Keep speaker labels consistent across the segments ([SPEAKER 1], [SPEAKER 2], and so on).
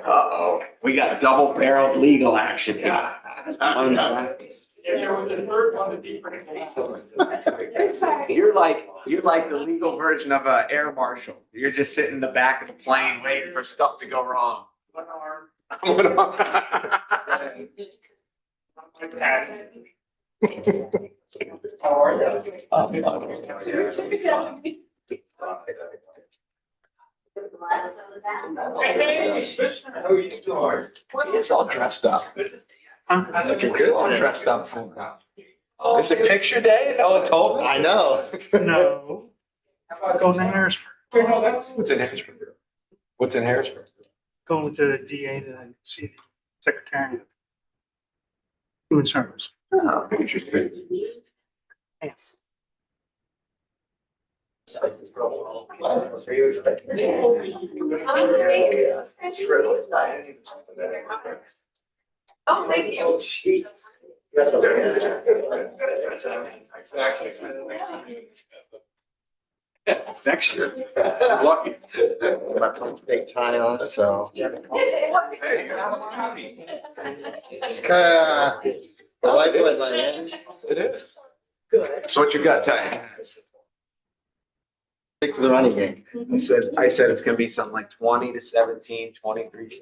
[SPEAKER 1] Uh-oh, we got double-barreled legal action here. You're like the legal version of an air marshal. You're just sitting in the back of the plane waiting for stuff to go wrong. One arm. How are you? He's all dressed up. Looking good, all dressed up for him. Is it picture day? No one told me. I know.
[SPEAKER 2] No. Going to Harrisburg.
[SPEAKER 1] What's in Harrisburg? What's in Harrisburg?
[SPEAKER 2] Going with the DA to see the Secretary of Human Services.
[SPEAKER 1] Oh, interesting.
[SPEAKER 2] Yes.
[SPEAKER 3] Oh, thank you.
[SPEAKER 1] Jeez. Next year. Lucky.
[SPEAKER 4] My putting big tie on, so.
[SPEAKER 1] Hey, that's happy.
[SPEAKER 4] It's kind of the life of my man.
[SPEAKER 1] It is. So what you got, Ty?
[SPEAKER 4] Stick to the running game.
[SPEAKER 1] I said it's gonna be something like 20-17, 23-17.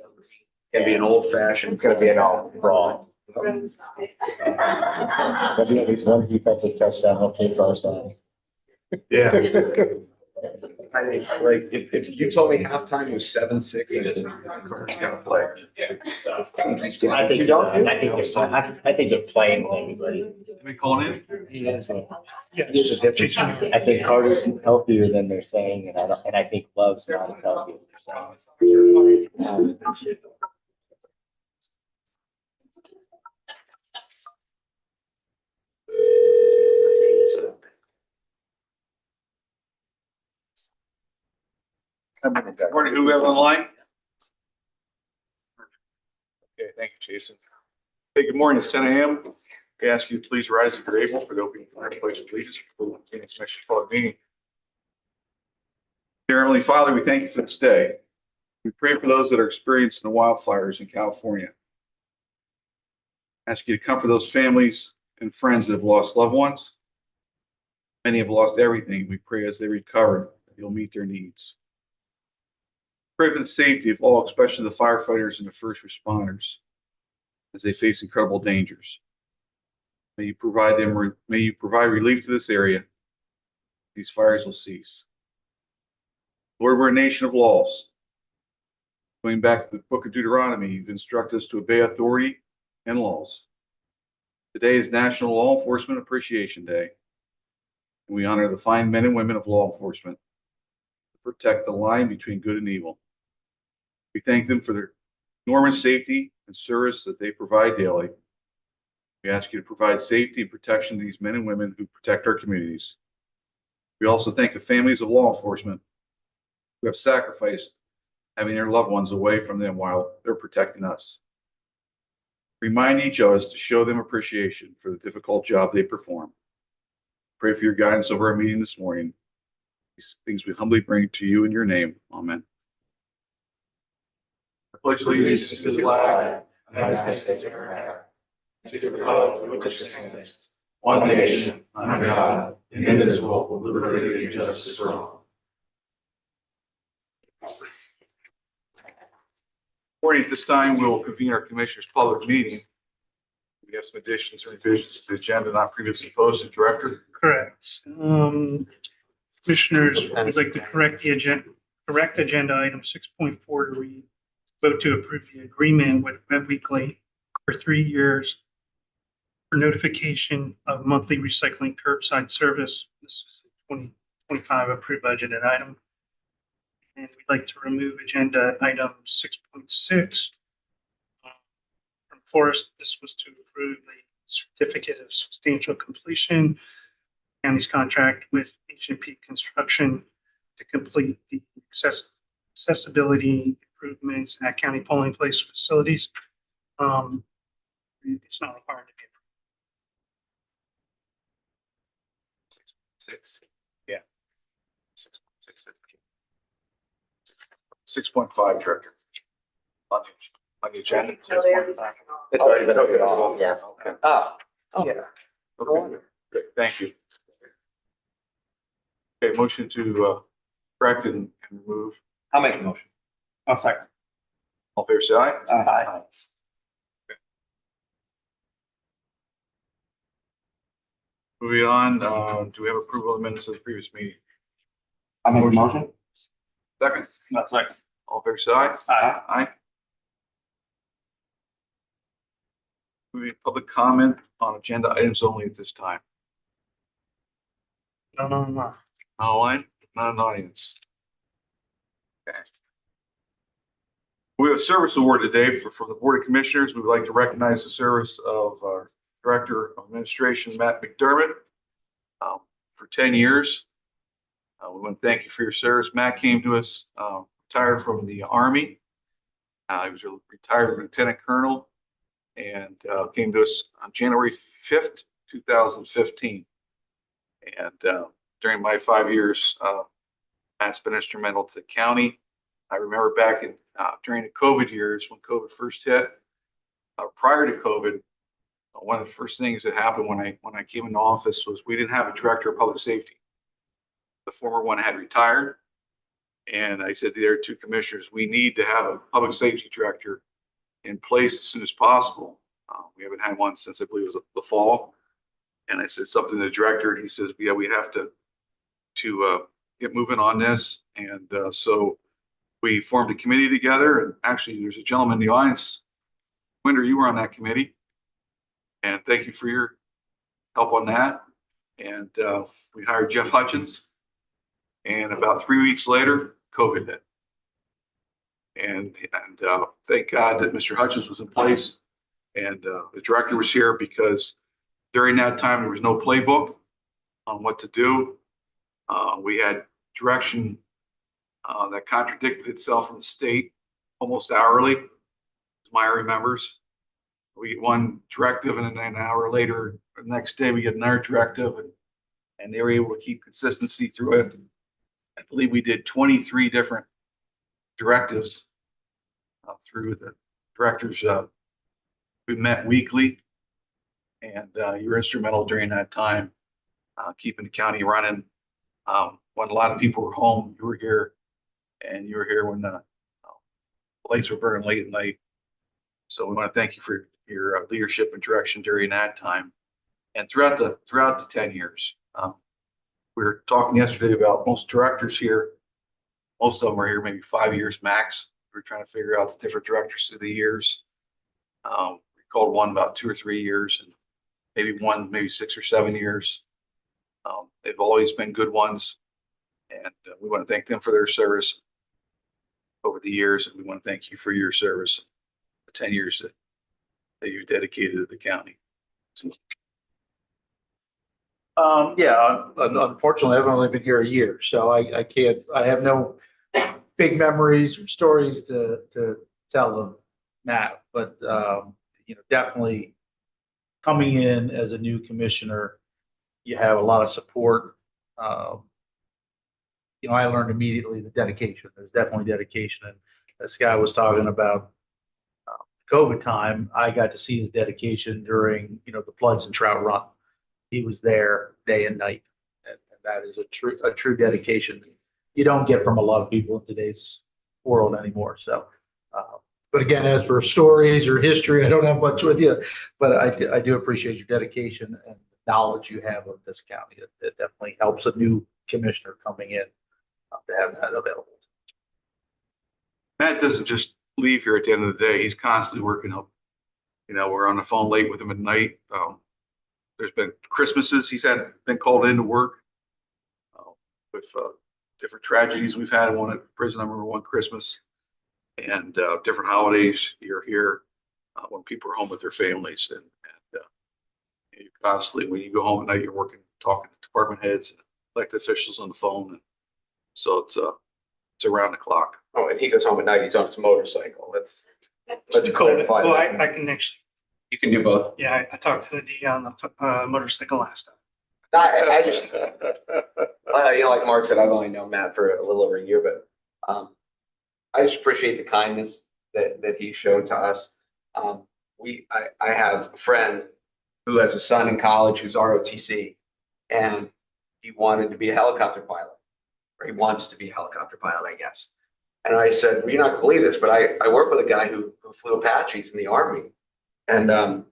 [SPEAKER 1] Gonna be an old fashioned.
[SPEAKER 4] It's gonna be an all brawl. There'll be at least one defensive touchdown, hopefully it's our side.
[SPEAKER 1] Yeah. I think, like, if you told me halftime was 7-6, I just, of course, you gotta play.
[SPEAKER 4] I think they're playing with everybody.
[SPEAKER 1] We calling in?
[SPEAKER 4] He is a difference. I think Carter's healthier than they're saying, and I think Love's not as healthy as they're saying.
[SPEAKER 1] Morning, who we have online? Okay, thank you, Jason. Hey, good morning, it's 10 a.m. I ask you to please rise if you're able for the opening flag pledge of allegiance for the next public meeting. Dear Heavenly Father, we thank you for this day. We pray for those that are experiencing the wildfires in California. Ask you to comfort those families and friends that have lost loved ones. Many have lost everything. We pray as they recover, you'll meet their needs. Pray for the safety of all, especially the firefighters and the first responders, as they face incredible dangers. May you provide relief to this area. These fires will cease. Lord, we're a nation of laws. Going back to the book of Deuteronomy, you've instructed us to obey authority and laws. Today is National Law Enforcement Appreciation Day. And we honor the fine men and women of law enforcement to protect the line between good and evil. We thank them for their enormous safety and service that they provide daily. We ask you to provide safety and protection to these men and women who protect our communities. We also thank the families of law enforcement who have sacrificed having their loved ones away from them while they're protecting us. Remind each of us to show them appreciation for the difficult job they perform. Pray for your guidance over our meeting this morning. These things we humbly bring to you in your name. Amen. I pledge allegiance to the flag of the United States of America, to the republic for which it stands, one nation, under God, indivisible, with liberty and justice for all. Morning, at this time, we will convene our commissioners' public meeting. We have some additions or revisions to the agenda not previously posted. Director?
[SPEAKER 2] Correct. Commissioners, I'd like to correct agenda item 6.4 to read, vote to approve the agreement with Web Weekly for 3 years for notification of monthly recycling curbside service. This is a 2025 approved budgeted item. And we'd like to remove agenda item 6.6 from Forest. This was to approve the certificate of substantial completion, county's contract with H&P Construction to complete the accessibility improvements at county polling place facilities. It's not required to be approved.
[SPEAKER 1] 6.6. Yeah. 6.6. 6.5 tractor on the agenda.
[SPEAKER 4] It's already been opened all, yeah.
[SPEAKER 1] Okay.
[SPEAKER 3] Oh,
[SPEAKER 4] Yeah.
[SPEAKER 1] Okay, great, thank you. Okay, motion to correct and remove.
[SPEAKER 3] I'll make the motion.
[SPEAKER 2] I'll second.
[SPEAKER 1] All fair say aye.
[SPEAKER 3] Aye.
[SPEAKER 1] Moving on, do we have approval of the minutes of the previous meeting?
[SPEAKER 3] I'll make the motion.
[SPEAKER 1] Second,
[SPEAKER 3] No, second.
[SPEAKER 1] all fair say aye.
[SPEAKER 3] Aye.
[SPEAKER 1] Aye. Moving public comment on agenda items only at this time.
[SPEAKER 2] No.
[SPEAKER 1] No line, not an audience. Okay. We have a service award today for the Board of Commissioners. We would like to recognize the service of our Director of Administration, Matt McDermott, for 10 years. We want to thank you for your service. Matt came to us, retired from the Army. He was a retired Lieutenant Colonel and came to us on January 5th, 2015. And during my 5 years, Matt's been instrumental to the county. I remember back in during the COVID years when COVID first hit. Prior to COVID, one of the first things that happened when I came into office was we didn't have a director of public safety. The former one had retired, and I said to the other two commissioners, we need to have a public safety director in place as soon as possible. We haven't had one since I believe it was the fall. And I said something to the director, and he says, yeah, we have to get moving on this. And so we formed a committee together. And actually, there's a gentleman in the audience. Winder, you were on that committee. And thank you for your help on that. And we hired Jeff Hutchins. And about 3 weeks later, COVID hit. And thank God that Mr. Hutchins was in place and the director was here, because during that time, there was no playbook on what to do. We had direction that contradicted itself from the state almost hourly, as Meyer remembers. We get one directive, and then an hour later, the next day, we get another directive, and they were able to keep consistency through it. I believe we did 23 different directives through the directors. We met weekly, and you were instrumental during that time, keeping the county running. When a lot of people were home, you were here, and you were here when the lights were burning late at night. So we want to thank you for your leadership and direction during that time, and throughout the 10 years. We were talking yesterday about most directors here. Most of them are here maybe 5 years max. We were trying to figure out the different directors through the years. We called one about 2 or 3 years, and maybe 6 or 7 years. They've always been good ones, and we want to thank them for their service over the years, and we want to thank you for your service, the 10 years that you dedicated to the county. So,
[SPEAKER 5] Unfortunately, I've only been here a year, so I have no big memories or stories to tell of Matt, but, definitely coming in as a new commissioner, you have a lot of support. I learned immediately the dedication. There's definitely dedication. And as Scott was talking about COVID time, I got to see his dedication during, the floods and trout run. He was there day and night. And that is a true dedication you don't get from a lot of people in today's world anymore. So, but again, as for stories or history, I don't have much with you, but I do appreciate your dedication and knowledge you have of this county. It definitely helps a new commissioner coming in to have that available.
[SPEAKER 1] Matt doesn't just leave here at the end of the day. He's constantly working up. We're on the phone late with him at night. There's been Christmases he's been called in to work with different tragedies we've had. One at prison, I remember one Christmas, and different holidays. You're here when people are home with their families, and you constantly, when you go home at night, you're working, talking to department heads and elected officials on the phone. And so it's around the clock.
[SPEAKER 3] Oh, and he goes home at night, he's on his motorcycle. Let's clarify
[SPEAKER 2] Well,
[SPEAKER 3] that.
[SPEAKER 2] I can actually,
[SPEAKER 3] You can do both.
[SPEAKER 2] yeah, I talked to the D on the motorcycle last time.
[SPEAKER 3] I just, like Mark said, I've only known Matt for a little over a year, but I just appreciate the kindness that he showed to us. I have a friend who has a son in college who's ROTC, and he wanted to be a helicopter pilot, or he wants to be a helicopter pilot, I guess. And I said, well, you're not gonna believe this, but I work with a guy who flew Apaches in the Army. And,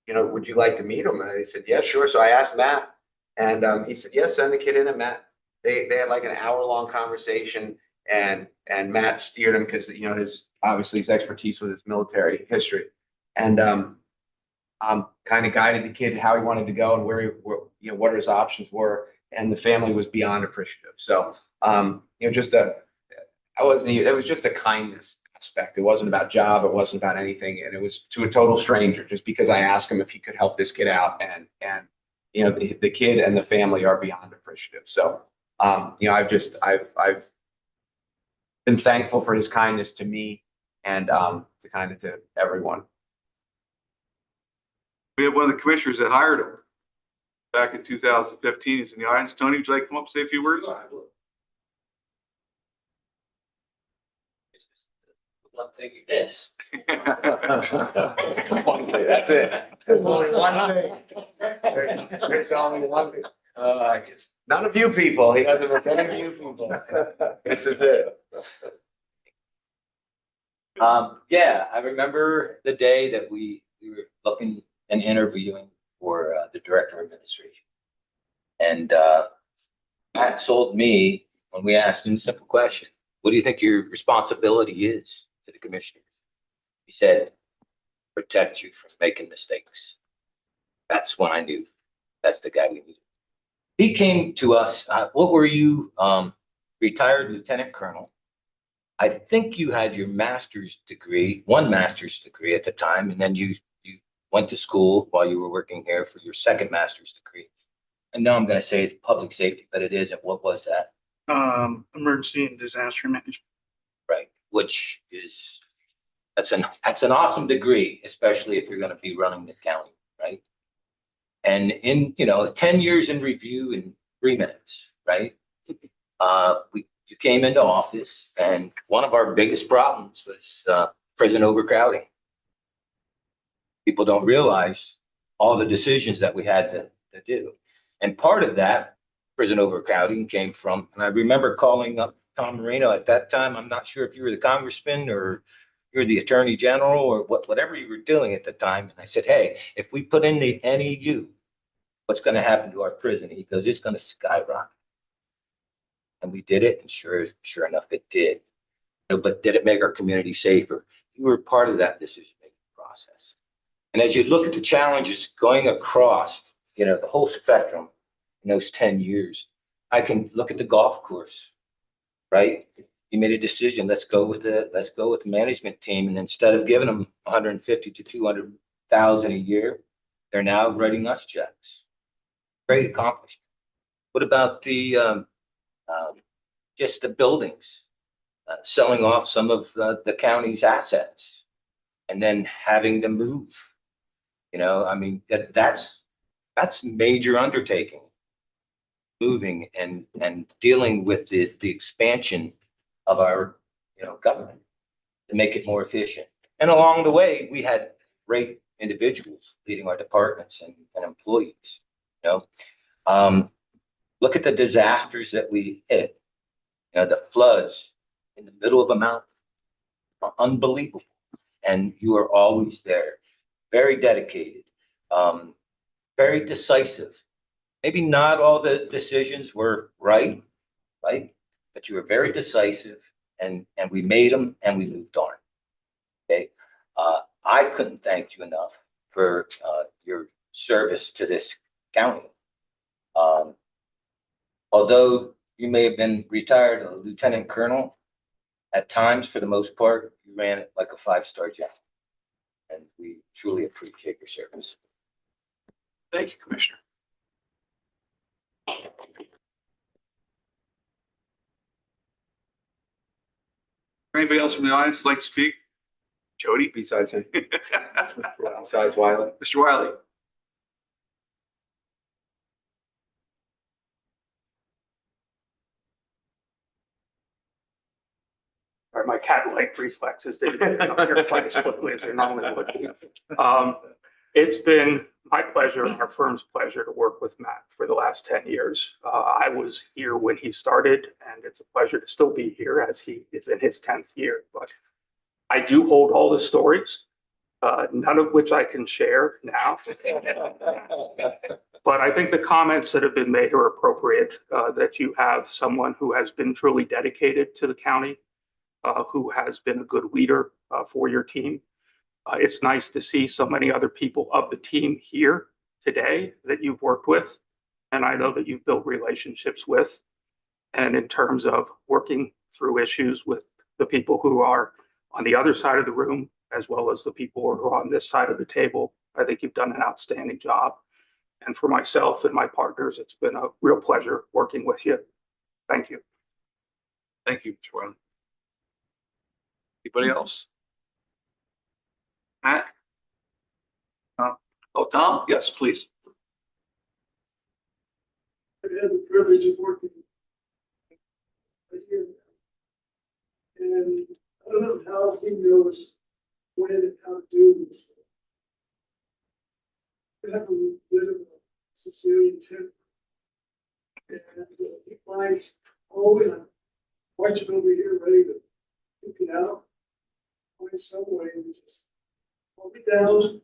[SPEAKER 3] would you like to meet him? And I said, yeah, sure. So I asked Matt, and he said, yeah, send the kid in. And Matt, they had like an hour-long conversation, and Matt steered him because, his expertise with his military history. And kind of guided the kid how he wanted to go and what his options were. And the family was beyond appreciative. So, it was just a kindness aspect. It wasn't about job. It wasn't about anything. And it was to a total stranger, just because I asked him if he could help this kid out. And the kid and the family are beyond appreciative. So, I've been thankful for his kindness to me and to everyone.
[SPEAKER 1] We had one of the commissioners that hired him back in 2015. He's in the audience. Tony, would you like to come up and say a few words?
[SPEAKER 6] Love taking this.
[SPEAKER 3] That's it.
[SPEAKER 5] There's only one thing. There's only one thing.
[SPEAKER 3] None of you people. He doesn't miss any of you people. This is it.
[SPEAKER 6] Yeah, I remember the day that we were looking and interviewing for the director of administration. And Matt sold me when we asked him a simple question: what do you think your responsibility is to the commissioners? He said, protect you from making mistakes. That's when I knew that's the guy we needed. He came to us, what were you, retired lieutenant colonel? I think you had your master's degree, one master's degree at the time, and then you went to school while you were working here for your second master's degree. And now I'm going to say it's public safety, but it isn't. What was that?
[SPEAKER 2] Emergency and disaster management.
[SPEAKER 6] Right, which is, that's an awesome degree, especially if you're going to be running the county, right? And in 10 years in review in 3 minutes, right? You came into office, and one of our biggest problems was prison overcrowding. People don't realize all the decisions that we had to do, and part of that prison overcrowding came from. And I remember calling up Tom Moreno at that time. I'm not sure if you were the congressman or you're the attorney general or whatever you were doing at the time. And I said, hey, if we put in the NEU, what's going to happen to our prison? He goes, it's going to skyrocket. And we did it, and sure enough, it did. But did it make our community safer? You were part of that decision-making process. And as you look at the challenges going across, the whole spectrum in those 10 years, I can look at the golf course, right? You made a decision. Let's go with the management team, and instead of giving them 150 to 200,000 a year, they're now writing us checks. Great accomplishment. What about the just the buildings, selling off some of the county's assets, and then having to move? That's major undertaking. Moving and dealing with the expansion of our government to make it more efficient. And along the way, we had great individuals leading our departments and employees. Look at the disasters that we hit. The floods in the middle of a mountain are unbelievable. And you are always there, very dedicated, very decisive. Maybe not all the decisions were right, but you were very decisive, and we made them, and we moved on. Okay, I couldn't thank you enough for your service to this county. Although you may have been retired a lieutenant colonel, at times, for the most part, you ran it like a 5-star general, and we truly appreciate your service.
[SPEAKER 1] Thank you, Commissioner. Anybody else from the audience like to speak? Jody?
[SPEAKER 3] Besides him, besides Wiley.
[SPEAKER 1] Mr. Wiley?
[SPEAKER 7] sorry, my cat-like reflexes didn't come here quite as quickly as they normally would. It's been my pleasure and our firm's pleasure to work with Matt for the last 10 years. I was here when he started, and it's a pleasure to still be here as he is in his 10th year. But I do hold all the stories, none of which I can share now. But I think the comments that have been made are appropriate, that you have someone who has been truly dedicated to the county, who has been a good leader for your team. It's nice to see so many other people of the team here today that you've worked with, and I know that you've built relationships with. And in terms of working through issues with the people who are on the other side of the room, as well as the people who are on this side of the table, I think you've done an outstanding job. And for myself and my partners, it's been a real pleasure working with you. Thank you.
[SPEAKER 1] Thank you, Mr. Riley. Anybody else? Matt? Oh, Tom? Yes, please.
[SPEAKER 8] I've had the privilege of working right here. And I don't know how he knows when and how to do this. I have a bit of a Sicilian temper. And he finds, oh, and I'm watching over here ready to pick it out. Find some way to just calm me down.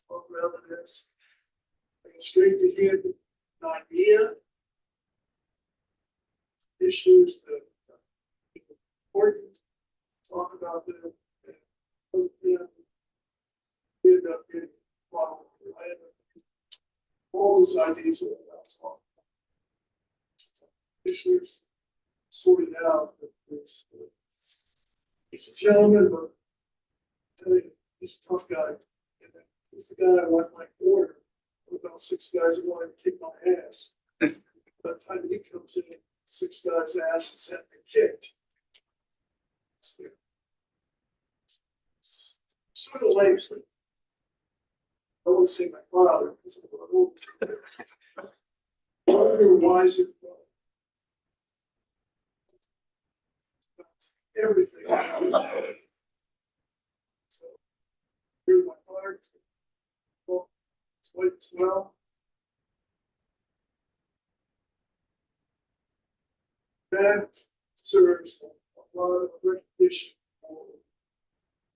[SPEAKER 8] Talk around this. Bring it straight to him. An idea. Issues that are important. Talk about them. And we end up getting wrong. All those ideas that are talking about. Issues sorted out. He's a gentleman, but I tell you, he's a tough guy. And he's the guy I want my corner. About 6 guys who want to kick my ass. By the time he comes in, 6 guys' asses have been kicked. Sort of lame. I won't say my father, because I'm a little wise and everything. So, here's my father. Wife as well. That deserves a lot of recognition for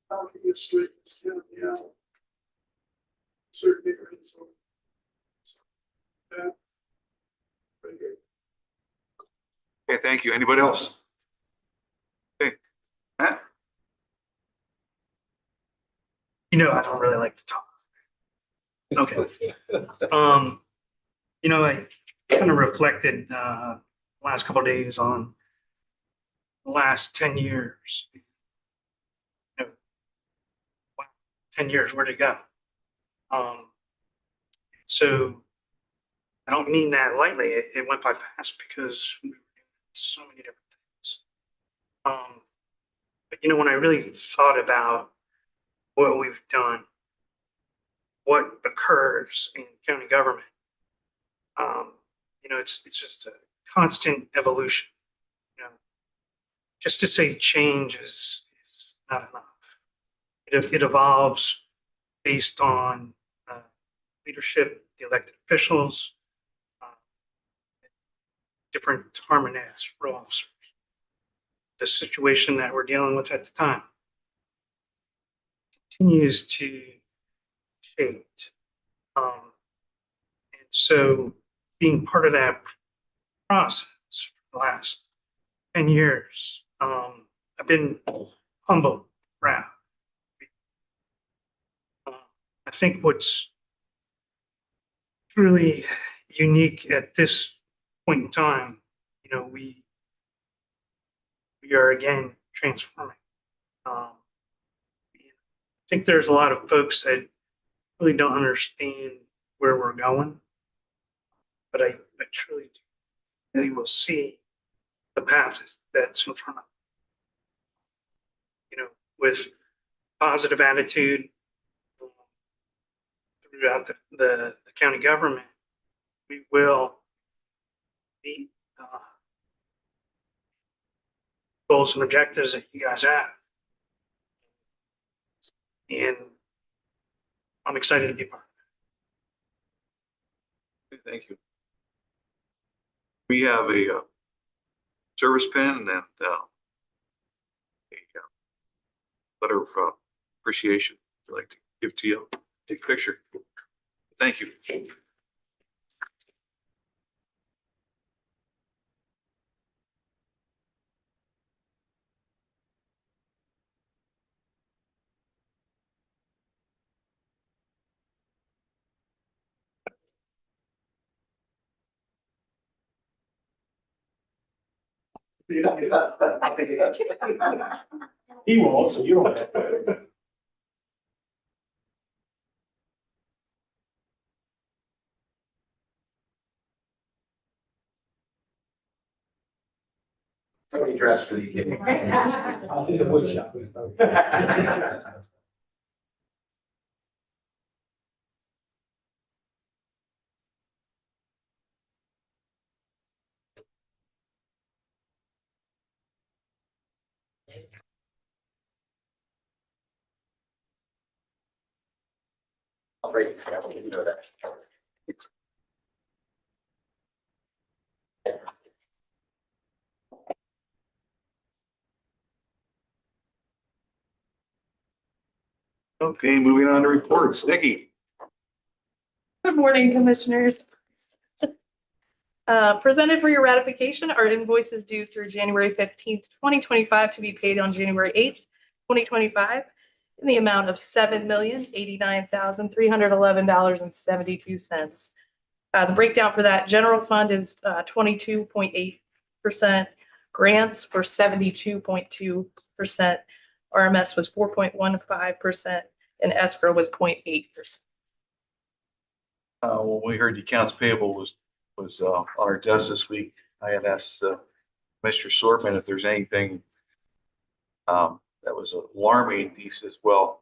[SPEAKER 8] how he has straightened this county out. Certain areas of that. Right here.
[SPEAKER 1] Okay, thank you. Anybody else? Okay, Matt?
[SPEAKER 2] You know, I don't really like to talk. Okay. I kind of reflected last couple of days on the last 10 years. Wow, 10 years, where'd it go? So I don't mean that lightly. It went by fast because we were doing so many different things. But when I really thought about what we've done, what occurs in county government, it's just a constant evolution. Just to say change is not enough. It evolves based on leadership, the elected officials, different department heads, row officers, the situation that we're dealing with at the time continues to change. And so being part of that process for the last 10 years, I've been humbled, proud. I think what's truly unique at this point in time, we are again transforming. I think there's a lot of folks that really don't understand where we're going, but I truly do. They will see the path that's in front of them. With positive attitude throughout the county government, we will meet goals and objectives that you guys have. And I'm excited to be part.
[SPEAKER 1] Thank you. We have a service pin and then a letter of appreciation I'd like to give to you. Take a picture. Thank you.
[SPEAKER 5] He won't, so you don't have to.
[SPEAKER 3] Somebody dressed for the occasion.
[SPEAKER 5] I'll see the wood shop.
[SPEAKER 3] Great. I want you to know that.
[SPEAKER 1] Okay, moving on to reports. Nikki.
[SPEAKER 9] Good morning, Commissioners. Presented for your ratification are invoices due through January 15th, 2025 to be paid on January 8th, 2025 in the amount of $7,089,311.72. The breakdown for that general fund is 22.8%, grants were 72.2%, RMS was 4.15%, and escrow was 0.8%.
[SPEAKER 1] When we heard the accounts payable was on our desk this week, I had asked Mr. Sortman if there's anything that was alarming. He says, well,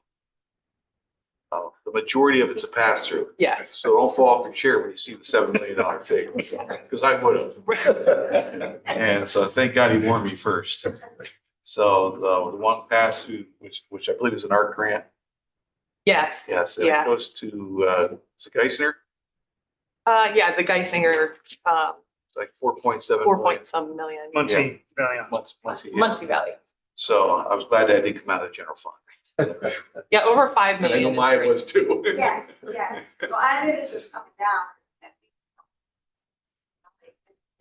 [SPEAKER 1] the majority of it's a pass through.
[SPEAKER 9] Yes.
[SPEAKER 1] So don't fall off your chair when you see the $7 million figure, because I would have. And so thank God he warned me first. So the one pass through, which I believe is an art grant.
[SPEAKER 9] Yes.
[SPEAKER 1] Yes, and it
[SPEAKER 9] Yeah.
[SPEAKER 1] goes to Geisner.
[SPEAKER 9] Yeah, the Geisinger,
[SPEAKER 1] It's like 4.7
[SPEAKER 9] 4
[SPEAKER 1] million.
[SPEAKER 9] point some million.
[SPEAKER 2] Muncie Valley.
[SPEAKER 9] Muncie Valley.
[SPEAKER 1] So I was glad that didn't come out of the general fund.
[SPEAKER 9] Yeah, over 5
[SPEAKER 1] And I
[SPEAKER 9] million.
[SPEAKER 1] know
[SPEAKER 9] is
[SPEAKER 1] mine
[SPEAKER 9] great.
[SPEAKER 1] was too.
[SPEAKER 10] Yes, yes. Well, I think it's just coming down.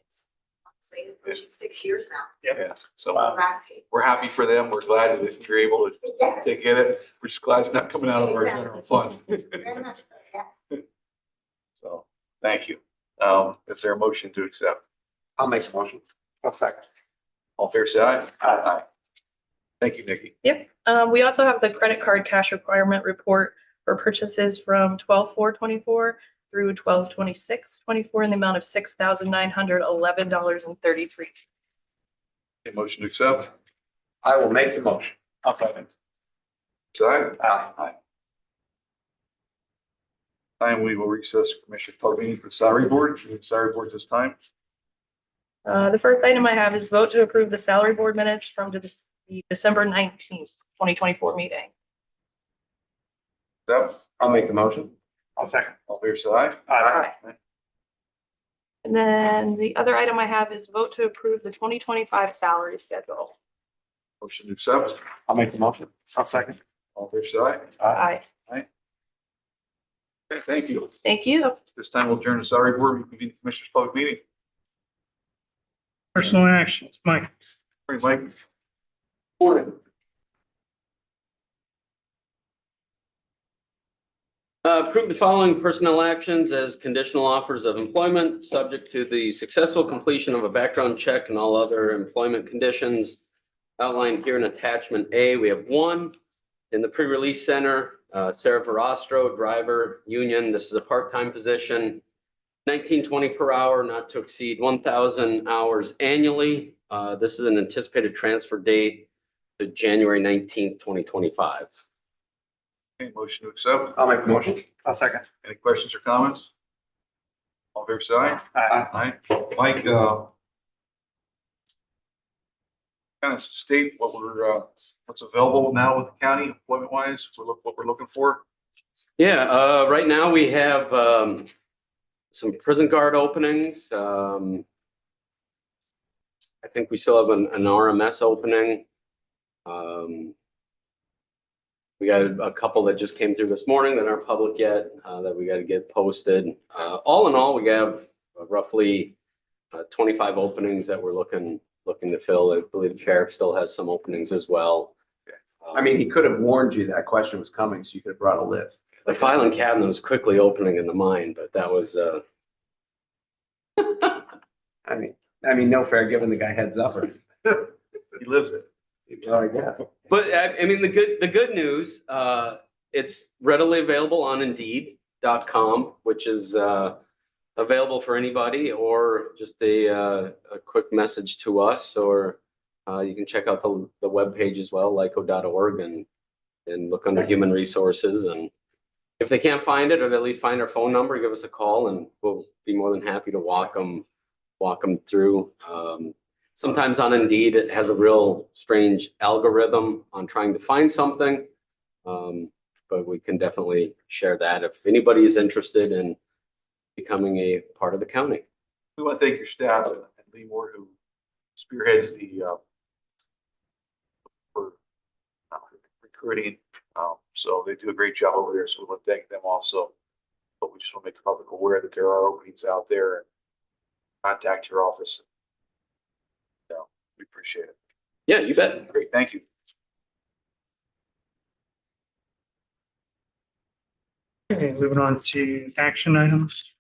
[SPEAKER 10] It's honestly approaching 6 years now.
[SPEAKER 1] Yeah, so
[SPEAKER 10] Rapid.
[SPEAKER 1] we're happy for them. We're glad that you're able
[SPEAKER 10] Yes.
[SPEAKER 1] to get it. We're just glad it's not coming out of our general fund.
[SPEAKER 10] Very much, yes.
[SPEAKER 1] So, thank you. Is there a motion to accept?
[SPEAKER 3] I'll make a motion. I'll second.
[SPEAKER 1] All fair say aye. Aye. Thank you, Nikki.
[SPEAKER 9] Yep. We also have the credit card cash requirement report for purchases from 12/4/24 through 12/26/24 in the amount of $6,911.33.
[SPEAKER 1] A motion to accept?
[SPEAKER 3] I will make the motion.
[SPEAKER 1] I'll second. Say aye.
[SPEAKER 3] Aye.
[SPEAKER 1] Time we will recess Commissioner public meeting for the salary board. Salary board this time.
[SPEAKER 9] The first item I have is vote to approve the salary board minutes from the December 19th, 2024 meeting.
[SPEAKER 1] Yep.
[SPEAKER 3] I'll make the motion.
[SPEAKER 2] I'll second.
[SPEAKER 1] All fair say aye.
[SPEAKER 2] Aye.
[SPEAKER 9] And then the other item I have is vote to approve the 2025 salary schedule.
[SPEAKER 1] Motion to accept.
[SPEAKER 3] I'll make the motion. I'll second.
[SPEAKER 1] All fair say aye.
[SPEAKER 9] Aye.
[SPEAKER 1] Okay, thank you.
[SPEAKER 9] Thank you.
[SPEAKER 1] This time we'll adjourn the salary board, we convene the commissioners public meeting.
[SPEAKER 2] Personal actions, Mike.
[SPEAKER 1] All right, Mike.
[SPEAKER 3] Morning.
[SPEAKER 11] Approve the following personnel actions as conditional offers of employment, subject to the successful completion of a background check and all other employment conditions outlined here in attachment A. We have one in the pre-release center, Sarah Verostro, driver, union. This is a part-time position, $19.20 per hour, not to exceed 1,000 hours annually. This is an anticipated transfer date to January 19th, 2025.
[SPEAKER 1] Okay, motion to accept.
[SPEAKER 3] I'll make the motion.
[SPEAKER 2] I'll second.
[SPEAKER 1] Any questions or comments? All fair say aye.
[SPEAKER 2] Aye.
[SPEAKER 1] Aye. Mike, kind of state what we're, what's available now with the county employment wise, what we're looking for?
[SPEAKER 11] Yeah, right now we have some prison guard openings. I think we still have an RMS opening. We got a couple that just came through this morning that aren't public yet, that we got to get posted. All in all, we have roughly 25 openings that we're looking to fill. I believe the sheriff still has some openings as well.
[SPEAKER 3] I mean, he could have warned you that question was coming, so you could have brought a list.
[SPEAKER 11] The filing cabinet was quickly opening in the mine, but that was
[SPEAKER 3] I mean, no fair giving the guy heads up.
[SPEAKER 1] He lives it.
[SPEAKER 3] I guess.
[SPEAKER 11] But I mean, the good news, it's readily available on Indeed.com, which is available for anybody, or just a quick message to us, or you can check out the webpage as well, lyco.org, and look under human resources. And if they can't find it, or they at least find our phone number, give us a call, and we'll be more than happy to walk them through. Sometimes on Indeed, it has a real strange algorithm on trying to find something. But we can definitely share that if anybody is interested in becoming a part of the county.
[SPEAKER 1] We want to thank your staff and Lee Moore, who spearheads the for recruiting. So they do a great job over there. So we want to thank them also. But we just want to make the public aware that there are openings out there, and contact your office. So we appreciate it.
[SPEAKER 11] Yeah, you bet.
[SPEAKER 1] Great, thank you.
[SPEAKER 2] Okay, moving on to action items.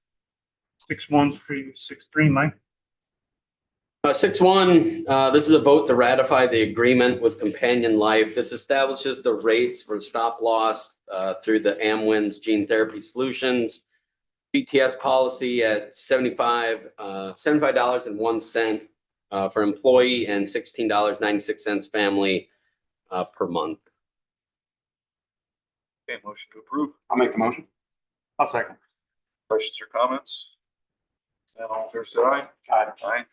[SPEAKER 2] 6.1 through 6.3, Mike.
[SPEAKER 11] 6.1, this is a vote to ratify the agreement with Companion Life. This establishes the rates for stop loss through the Amwins Gene Therapy Solutions GTS policy at $75.01 for employee and $16.96 family per month.
[SPEAKER 1] Okay, motion to approve.
[SPEAKER 3] I'll make the motion.
[SPEAKER 5] I'll second.
[SPEAKER 1] Questions or comments? And all fair say aye. Aye.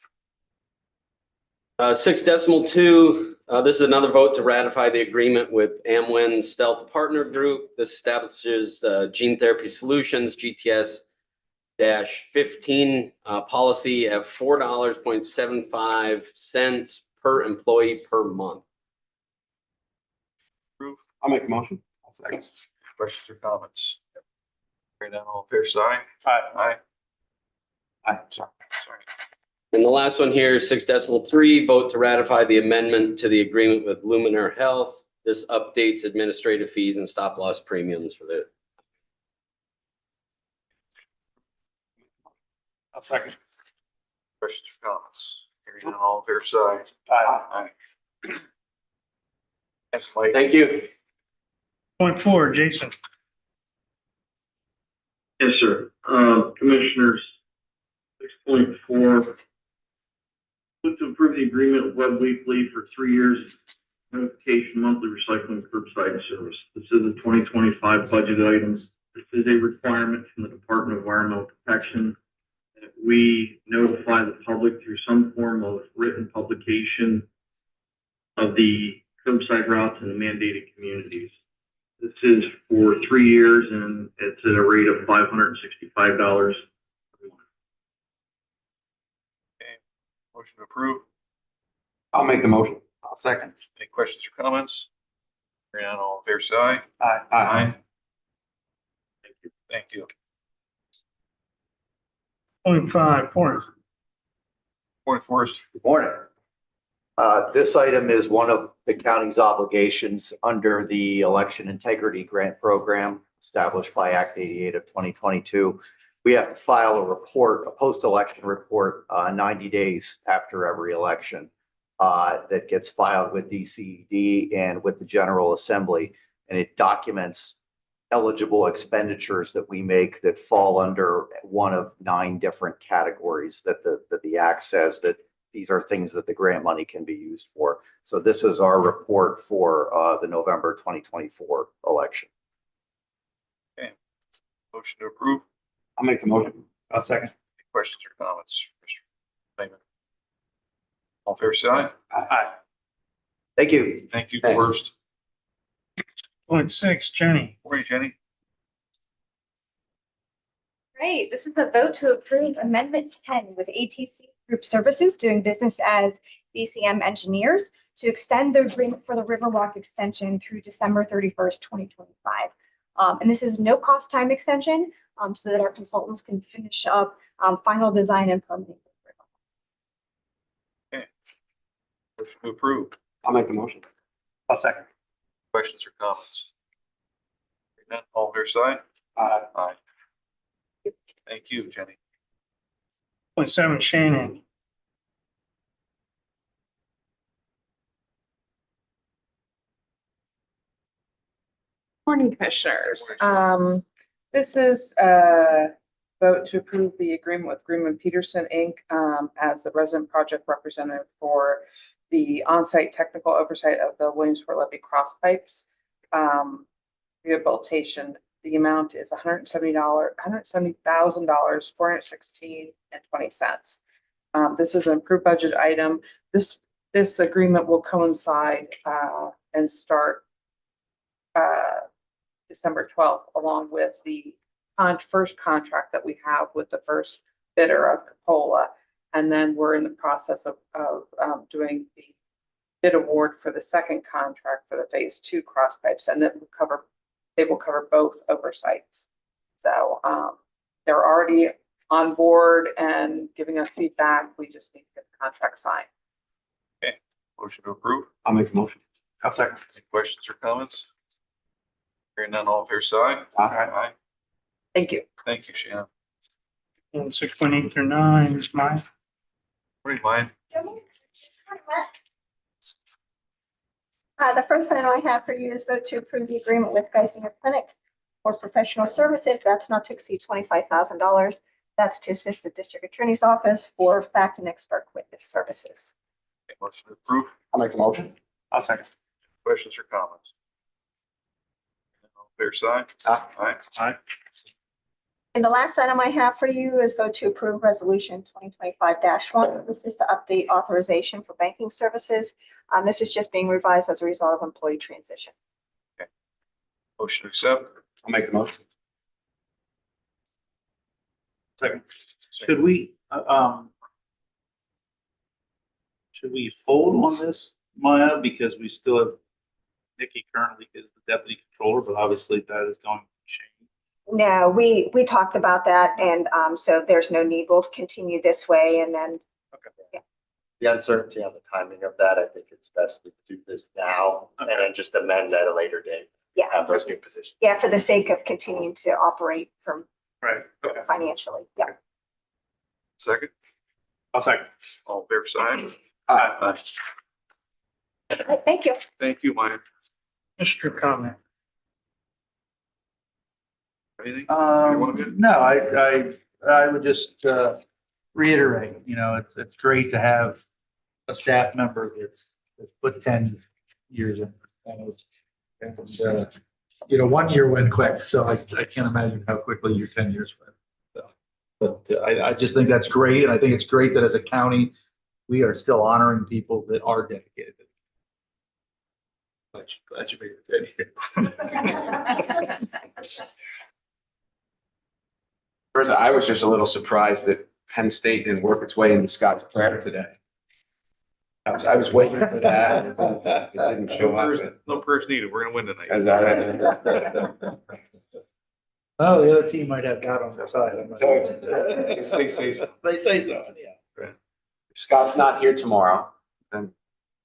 [SPEAKER 11] 6.2, this is another vote to ratify the agreement with Amwin Stealth Partner Group. This establishes Gene Therapy Solutions GTS-15 policy at $4.75 per employee per month.
[SPEAKER 1] Approve.
[SPEAKER 3] I'll make the motion. I'll second.
[SPEAKER 1] Questions or comments? Hearing none, all fair say aye. Aye.
[SPEAKER 3] Sorry.
[SPEAKER 11] And the last one here is 6.3, vote to ratify the amendment to the agreement with Luminar Health. This updates administrative fees and stop loss premiums for the.
[SPEAKER 5] I'll second.
[SPEAKER 1] Questions or comments? Hearing none, all fair say aye. Aye. Thanks, Mike.
[SPEAKER 11] Thank you.
[SPEAKER 2] 0.4, Jason.
[SPEAKER 12] Yes, sir. Commissioners, 6.4. Move to approve the agreement with Web Weekly for 3 years. Notification monthly recycling curbside service. This is a 2025 budget item. This is a requirement from the Department of Environmental Protection that we notify the public through some form of written publication of the curbside routes in the mandated communities. This is for 3 years, and it's at a rate of $565.
[SPEAKER 1] Motion to approve.
[SPEAKER 3] I'll make the motion. I'll second.
[SPEAKER 1] Any questions or comments? Hearing none, all fair say aye.
[SPEAKER 5] Aye.
[SPEAKER 1] Thank you.
[SPEAKER 2] 0.5, Forrest.
[SPEAKER 1] Point first.
[SPEAKER 13] Good morning. This item is one of the county's obligations under the Election Integrity Grant Program established by Act 88 of 2022. We have to file a report, a post-election report, 90 days after every election that gets filed with DCED and with the General Assembly. And it documents eligible expenditures that we make that fall under one of 9 different categories that the Act says that these are things that the grant money can be used for. So this is our report for the November 2024 election.
[SPEAKER 1] Okay. Motion to approve.
[SPEAKER 3] I'll make the motion.
[SPEAKER 5] I'll second.
[SPEAKER 1] Any questions or comments? Mr. Lehman? All fair say aye.
[SPEAKER 5] Aye.
[SPEAKER 13] Thank you.
[SPEAKER 1] Thank you,
[SPEAKER 3] Thanks.
[SPEAKER 1] first.
[SPEAKER 2] 0.6, Jenny.
[SPEAKER 1] Morning, Jenny.
[SPEAKER 10] Right, this is a vote to approve Amendment 10 with ATC Group Services doing business as BCM Engineers to extend the agreement for the Riverwalk extension through December 31st, 2025. And this is no cost time extension, so that our consultants can finish up final design and permitting.
[SPEAKER 1] Motion to approve.
[SPEAKER 3] I'll make the motion.
[SPEAKER 5] I'll second.
[SPEAKER 1] Questions or comments? Hearing none, all fair side? Aye. Thank you, Jenny.
[SPEAKER 2] 0.7, Shannon.
[SPEAKER 14] Morning, Commissioners.
[SPEAKER 1] Morning.
[SPEAKER 14] This is a vote to approve the agreement with Greenman Peterson, Inc. As the resident project representative for the on-site technical oversight of the Williamsport Levee cross pipes rehabilitation. The amount is $170,000, $416.20. This is an approved budget item. This agreement will coincide and start December 12th, along with the first contract that we have with the first bidder of Capola. And then we're in the process of doing the bid award for the second contract for the phase 2 cross pipes, and they will cover both oversights. So they're already on board and giving us feedback. We just need to get the contract signed.
[SPEAKER 1] Okay, motion to approve.
[SPEAKER 3] I'll make the motion.
[SPEAKER 1] I'll second. Any questions or comments? Hearing none, all fair side? Aye.
[SPEAKER 14] Thank you.
[SPEAKER 1] Thank you, Shannon.
[SPEAKER 2] And 6.8 through 9 is mine.
[SPEAKER 1] Morning, Mike.
[SPEAKER 10] The first item I have for you is vote to approve the agreement with Geisinger Clinic for professional services. That's not to exceed $25,000. That's to assist the district attorney's office for fact and expert witness services.
[SPEAKER 1] Okay, motion to approve.
[SPEAKER 3] I'll make the motion.
[SPEAKER 5] I'll second.
[SPEAKER 1] Questions or comments? All fair side? Aye.
[SPEAKER 10] And the last item I have for you is vote to approve resolution 2025-1. This is to update authorization for banking services. This is just being revised as a result of employee transition.
[SPEAKER 1] Motion to accept.
[SPEAKER 3] I'll make the motion.
[SPEAKER 1] Second.
[SPEAKER 5] Should we hold on this, Maya, because we still have Nikki currently is the deputy controller, but obviously that is going to change.
[SPEAKER 10] No, we talked about that, and so there's no need. We'll continue this way, and then
[SPEAKER 4] The uncertainty on the timing of that, I think it's best to do this now and then just amend at a later date.
[SPEAKER 10] yeah,
[SPEAKER 4] Have those new positions.
[SPEAKER 10] yeah, for the sake of continuing to operate from
[SPEAKER 5] Right. Okay.
[SPEAKER 10] financially. Yeah.
[SPEAKER 1] Second.
[SPEAKER 5] I'll second.
[SPEAKER 1] All fair side?
[SPEAKER 5] Aye.
[SPEAKER 10] All right, thank you.
[SPEAKER 1] Thank you, Mike.
[SPEAKER 2] Mr. Comment.
[SPEAKER 1] Anything? You want to do?
[SPEAKER 5] No, I would just reiterate, it's great to have a staff member that's put 10 years in. And 1 year went quick, so I can't imagine how quickly your 10 years went. So, but I just think that's great, and I think it's great that as a county, we are still honoring people that are dedicated. Glad you made it.
[SPEAKER 3] First, I was just a little surprised that Penn State didn't work its way into Scott's prayer today. I was waiting for that. It didn't show up.
[SPEAKER 1] No prayers needed. We're gonna win tonight.
[SPEAKER 3] Is that right?
[SPEAKER 5] Oh, the other team might have God on their side. I'm not-
[SPEAKER 3] They say so.
[SPEAKER 5] They say so, yeah.
[SPEAKER 3] If Scott's not here tomorrow, then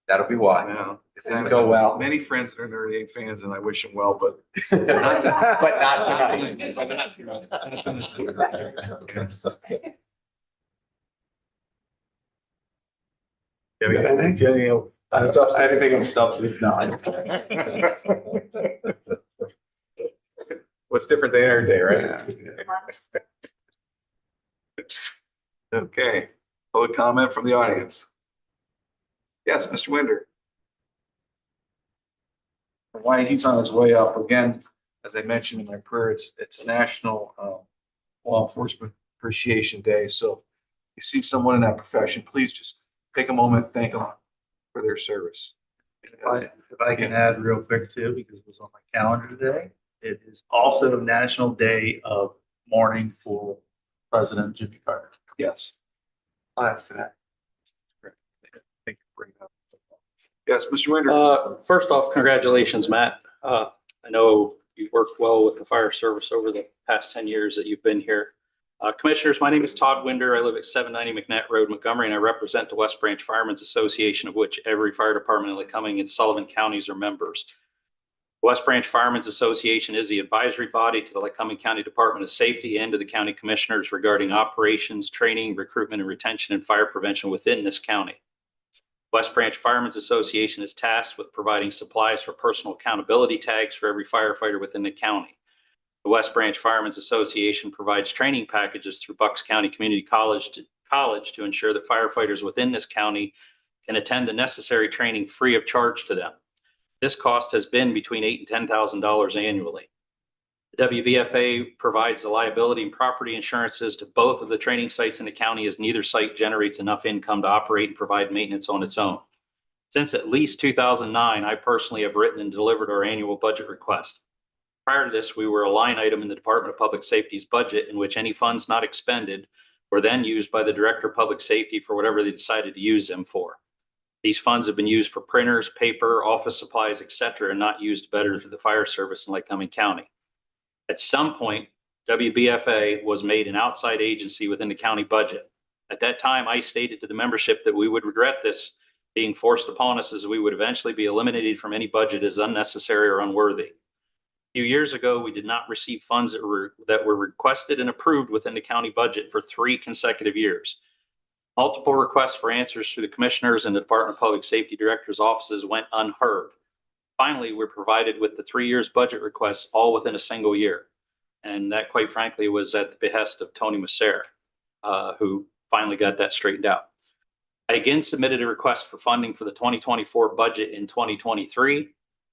[SPEAKER 3] that'll be why.
[SPEAKER 1] Now,
[SPEAKER 3] It didn't go well.
[SPEAKER 1] Many friends that are Notre Dame fans, and I wish them well, but
[SPEAKER 3] But not tonight.
[SPEAKER 1] Jenny,
[SPEAKER 3] Anything of substance, no.
[SPEAKER 1] what's different than every day, right? Okay, public comment from the audience. Yes, Mr. Winder. Why he's on his way up again, as I mentioned in my prayer, it's National Law Enforcement Appreciation Day. So you see someone in that profession, please just take a moment, thank them for their service.
[SPEAKER 5] If I can add real quick too, because it was on my calendar today, it is also National Day of Mourning for President Jimmy Carter.
[SPEAKER 1] Yes.
[SPEAKER 3] That's that.
[SPEAKER 1] Thank you for bringing that up. Yes, Mr. Rinder.
[SPEAKER 15] First off, congratulations, Matt. I know you've worked well with the fire service over the past 10 years that you've been here. Commissioners, my name is Todd Winder. I live at 790 McNett Road, Montgomery, and I represent the West Branch Firemen's Association, of which every fire department in Lycoming and Sullivan counties are members. The West Branch Firemen's Association is the advisory body to the Lycoming County Department of Safety and to the county commissioners regarding operations, training, recruitment, and retention and fire prevention within this county. West Branch Firemen's Association is tasked with providing supplies for personal accountability tags for every firefighter within the county. The West Branch Firemen's Association provides training packages through Bucks County Community College to ensure that firefighters within this county can attend the necessary training free of charge to them. This cost has been between $8,000 and $10,000 annually. The WBFA provides the liability and property insurances to both of the training sites in the county, as neither site generates enough income to operate and provide maintenance on its own. Since at least 2009, I personally have written and delivered our annual budget request. Prior to this, we were a line item in the Department of Public Safety's budget in which any funds not expended were then used by the Director of Public Safety for whatever they decided to use them for. These funds have been used for printers, paper, office supplies, etc., and not used to better the fire service in Lycoming County. At some point, WBFA was made an outside agency within the county budget. At that time, I stated to the membership that we would regret this being forced upon us, as we would eventually be eliminated from any budget as unnecessary or unworthy. A few years ago, we did not receive funds that were requested and approved within the county budget for 3 consecutive years. Multiple requests for answers through the commissioners and the Department of Public Safety directors' offices went unheard. Finally, we're provided with the 3 years budget requests all within a single year. And that, quite frankly, was at the behest of Tony Masser, who finally got that straightened out. I again submitted a request for funding for the 2024 budget in 2023.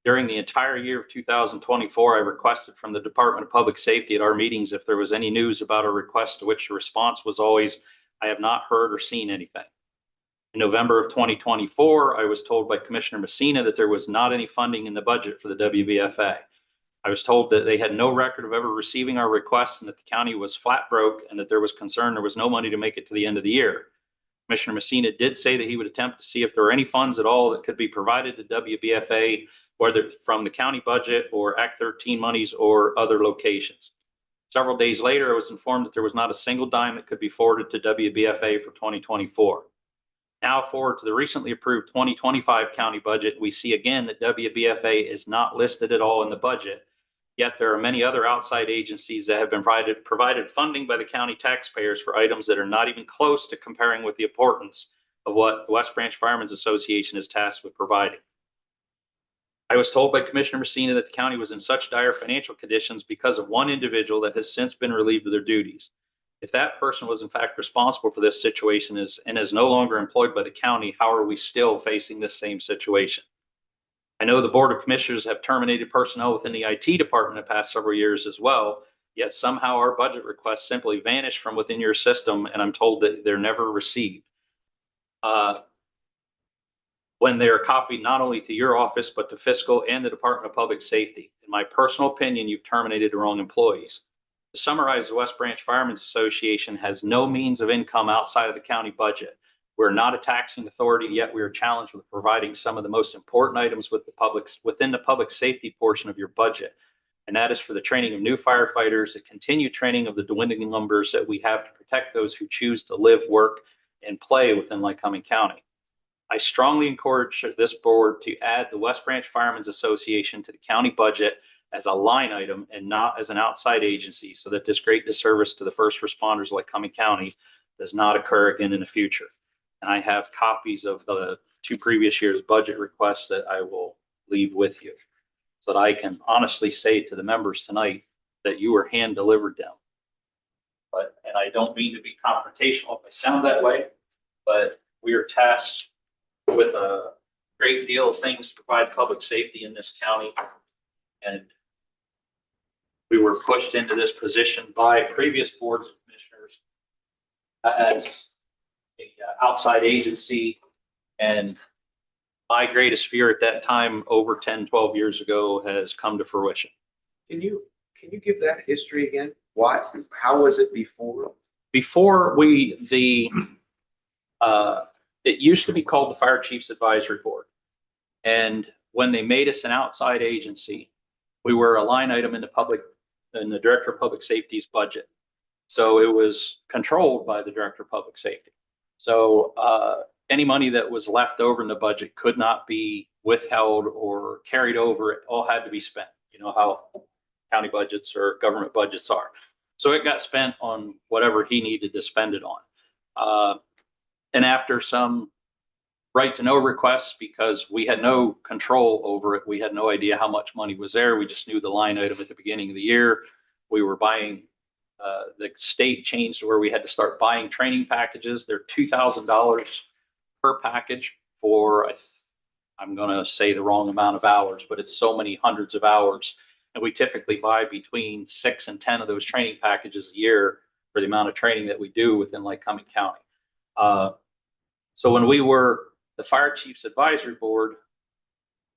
[SPEAKER 15] During the entire year of 2024, I requested from the Department of Public Safety at our meetings if there was any news about a request, to which the response was always, I have not heard or seen anything. In November of 2024, I was told by Commissioner Messina that there was not any funding in the budget for the WBFA. I was told that they had no record of ever receiving our requests and that the county was flat broke and that there was concern there was no money to make it to the end of the year. Commissioner Messina did say that he would attempt to see if there were any funds at all that could be provided to WBFA, whether from the county budget or Act 13 monies or other locations. Several days later, I was informed that there was not a single dime that could be forwarded to WBFA for 2024. Now forward to the recently approved 2025 county budget, we see again that WBFA is not listed at all in the budget. Yet there are many other outside agencies that have been provided funding by the county taxpayers for items that are not even close to comparing with the importance of what the West Branch Firemen's Association is tasked with providing. I was told by Commissioner Messina that the county was in such dire financial conditions because of one individual that has since been relieved of their duties. If that person was in fact responsible for this situation and is no longer employed by the county, how are we still facing this same situation? I know the Board of Commissioners have terminated personnel within the IT department the past several years as well, yet somehow our budget requests simply vanish from within your system, and I'm told that they're never received. When they are copied not only to your office, but to fiscal and the Department of Public Safety. In my personal opinion, you've terminated the wrong employees. To summarize, the West Branch Firemen's Association has no means of income outside of the county budget. We're not a taxing authority, yet we are challenged with providing some of the most important items within the public safety portion of your budget. And that is for the training of new firefighters, the continued training of the dwindling numbers that we have to protect those who choose to live, work, and play within Lycoming County. I strongly encourage this board to add the West Branch Firemen's Association to the county budget as a line item and not as an outside agency, so that this great disservice to the first responders of Lycoming County does not occur again in the future. And I have copies of the 2 previous years' budget requests that I will leave with you, so that I can honestly say to the members tonight that you were hand delivered them. And I don't mean to be confrontational if I sound that way, but we are tasked with a great deal of things to provide public safety in this county. And we were pushed into this position by previous boards of commissioners as a outside agency, and my greatest fear at that time, over 10, 12 years ago, has come to fruition.
[SPEAKER 3] Can you give that history again? Why, how was it before?
[SPEAKER 15] Before it used to be called the Fire Chiefs Advisory Board. And when they made us an outside agency, we were a line item in the Director of Public Safety's budget. So it was controlled by the Director of Public Safety. So any money that was left over in the budget could not be withheld or carried over. It all had to be spent. You know how county budgets or government budgets are. So it got spent on whatever he needed to spend it on. And after some right to know requests, because we had no control over it, we had no idea how much money was there. We just knew the line item at the beginning of the year. We were buying, the state changed to where we had to start buying training packages. They're $2,000 per package for, I'm going to say the wrong amount of hours, but it's so many hundreds of hours. And we typically buy between 6 and 10 of those training packages a year for the amount of training that we do within Lycoming County. So when we were the Fire Chiefs Advisory Board,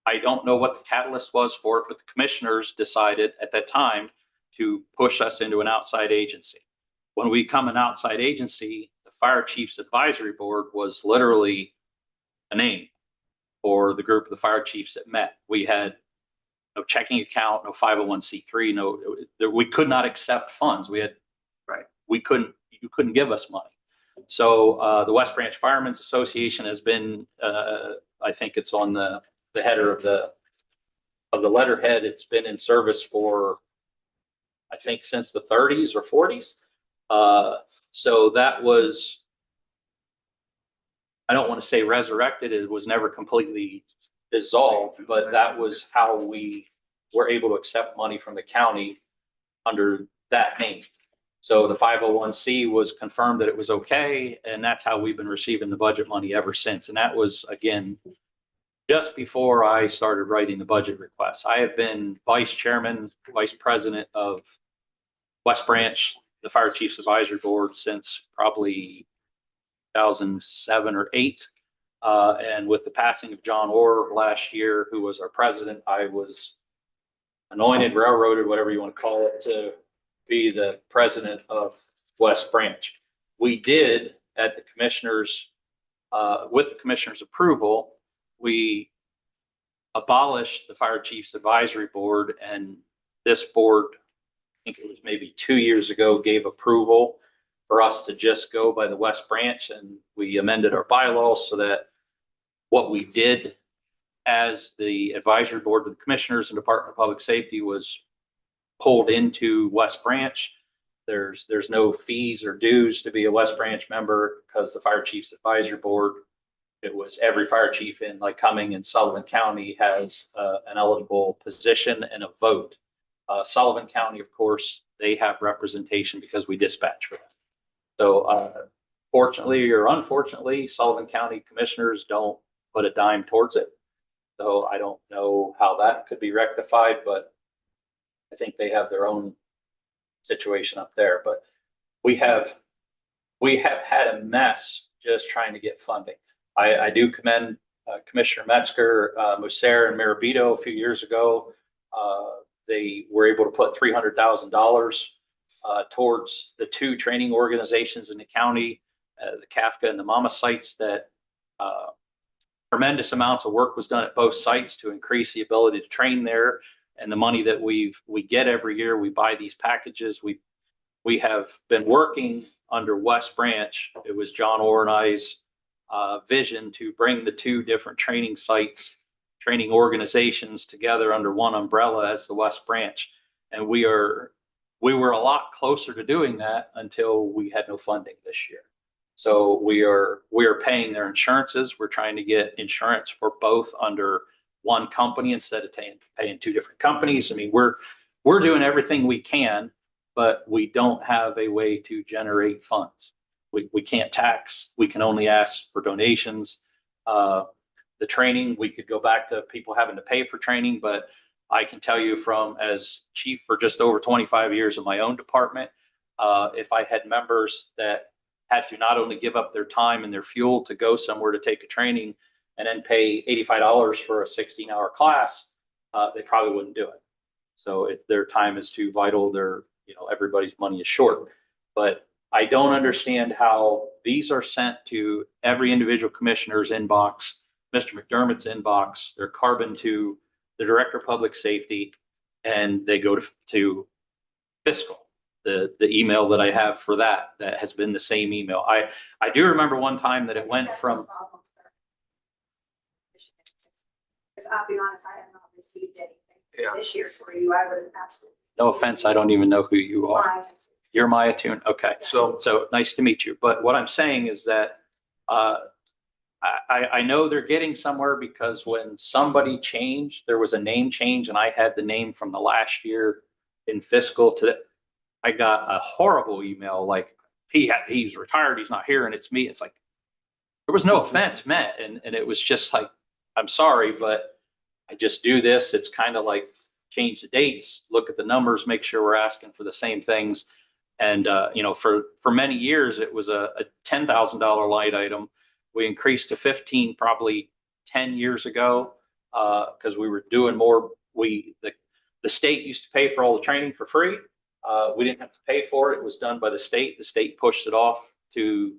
[SPEAKER 15] I don't know what the catalyst was for it, but the commissioners decided at that time to push us into an outside agency. When we become an outside agency, the Fire Chiefs Advisory Board was literally a name for the group of the fire chiefs that met. We had no checking account, no 501c3, we could not accept funds. You couldn't give us money. So the West Branch Firemen's Association has been, I think it's on the header of the letterhead. It's been in service for, I think, since the 30s or 40s. So that was, I don't want to say resurrected. It was never completely dissolved, but that was how we were able to accept money from the county under that name. So the 501c was confirmed that it was okay, and that's how we've been receiving the budget money ever since. And that was, again, just before I started writing the budget requests. I have been vice president of West Branch, the Fire Chiefs Advisory Board, since probably 2007 or 8. And with the passing of John Orr last year, who was our president, I was anointed, railroaded, whatever you want to call it, to be the president of West Branch. We did, at the commissioners, with the commissioners' approval, we abolished the Fire Chiefs Advisory Board, and this board, I think it was maybe 2 years ago, gave approval for us to just go by the West Branch, and we amended our bylaws so that what we did as the advisory board to the commissioners and Department of Public Safety was pulled into West Branch. There's no fees or dues to be a West Branch member, because the Fire Chiefs Advisory Board, it was every fire chief in Lycoming and Sullivan County has an eligible position and a vote. Sullivan County, of course, they have representation because we dispatch for them. So fortunately or unfortunately, Sullivan County commissioners don't put a dime towards it. So I don't know how that could be rectified, but I think they have their own situation up there. But we have had a mess just trying to get funding. I do commend Commissioner Metzger, Musser, and Marabito a few years ago. They were able to put $300,000 towards the 2 training organizations in the county, the Kafka and the Mama sites. That tremendous amounts of work was done at both sites to increase the ability to train there. And the money that we get every year, we buy these packages. We have been working under West Branch. It was John Orr and I's vision to bring the 2 different training sites, training organizations together under one umbrella as the West Branch. And we were a lot closer to doing that until we had no funding this year. So we are paying their insurances. We're trying to get insurance for both under one company instead of paying 2 different companies. I mean, we're doing everything we can, but we don't have a way to generate funds. We can't tax. We can only ask for donations. The training, we could go back to people having to pay for training, but I can tell you from as chief for just over 25 years in my own department, if I had members that had to not only give up their time and their fuel to go somewhere to take a training, and then pay $85 for a 16-hour class, they probably wouldn't do it. So if their time is too vital, everybody's money is short. But I don't understand how these are sent to every individual commissioner's inbox, Mr. McDermott's inbox, they're carbon to the Director of Public Safety, and they go to fiscal. The email that I have for that has been the same email. I do remember one time that it went from.
[SPEAKER 10] Because I'll be honest, I have not received anything
[SPEAKER 3] Yeah.
[SPEAKER 10] this year for you. I would absolutely.
[SPEAKER 15] No offense, I don't even know who you are. You're Maya Toon. Okay. So nice to meet you. But what I'm saying is that I know they're getting somewhere, because when somebody changed, there was a name change, and I had the name from the last year in fiscal to I got a horrible email like he's retired, he's not here, and it's me. It's like, there was no offense meant, and it was just like, I'm sorry, but I just do this. It's kind of like change the dates, look at the numbers, make sure we're asking for the same things. And for many years it was a $10,000 light item. We increased to 15 probably 10 years ago, because we were doing more. The state used to pay for all the training for free. We didn't have to pay for it. It was done by the state. The state pushed it off to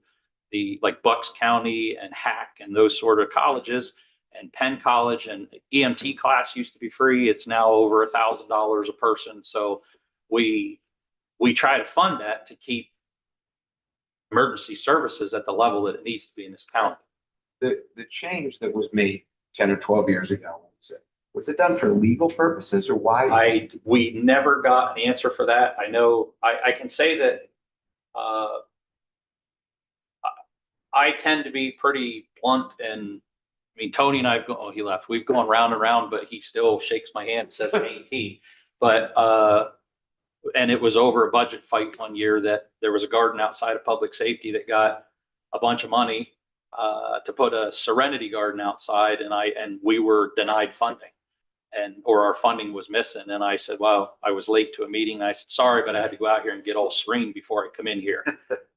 [SPEAKER 15] like Bucks County and Hack and those sort of colleges, and Penn College, and EMT class used to be free. It's now over $1,000 a person. So we try to fund that to keep emergency services at the level that it needs to be in this county.
[SPEAKER 3] The change that was made 10 or 12 years ago, was it done for legal purposes, or why?
[SPEAKER 15] We never got an answer for that. I know I can say that I tend to be pretty blunt, and I mean, Tony and he left. We've gone round and round, but he still shakes my hand and says AT. But and it was over a budget fight one year that there was a garden outside of public safety that got a bunch of money to put a Serenity garden outside, and we were denied funding, or our funding was missing. And I said, well, I was late to a meeting. And I said, sorry, but I had to go out here and get all screened before I come in here.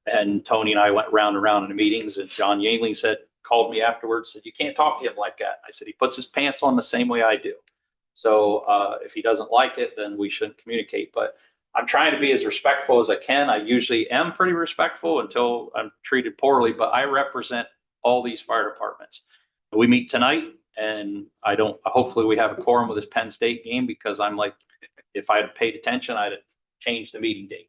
[SPEAKER 15] And Tony and I went round and round in the meetings, and John Yangling called me afterwards, said, you can't talk to him like that. I said, he puts his pants on the same way I do. So if he doesn't like it, then we shouldn't communicate. But I'm trying to be as respectful as I can. I usually am pretty respectful until I'm treated poorly, but I represent all these fire departments. We meet tonight, and hopefully we have a quorum with this Penn State game, because I'm like, if I had paid attention, I'd have changed the meeting date.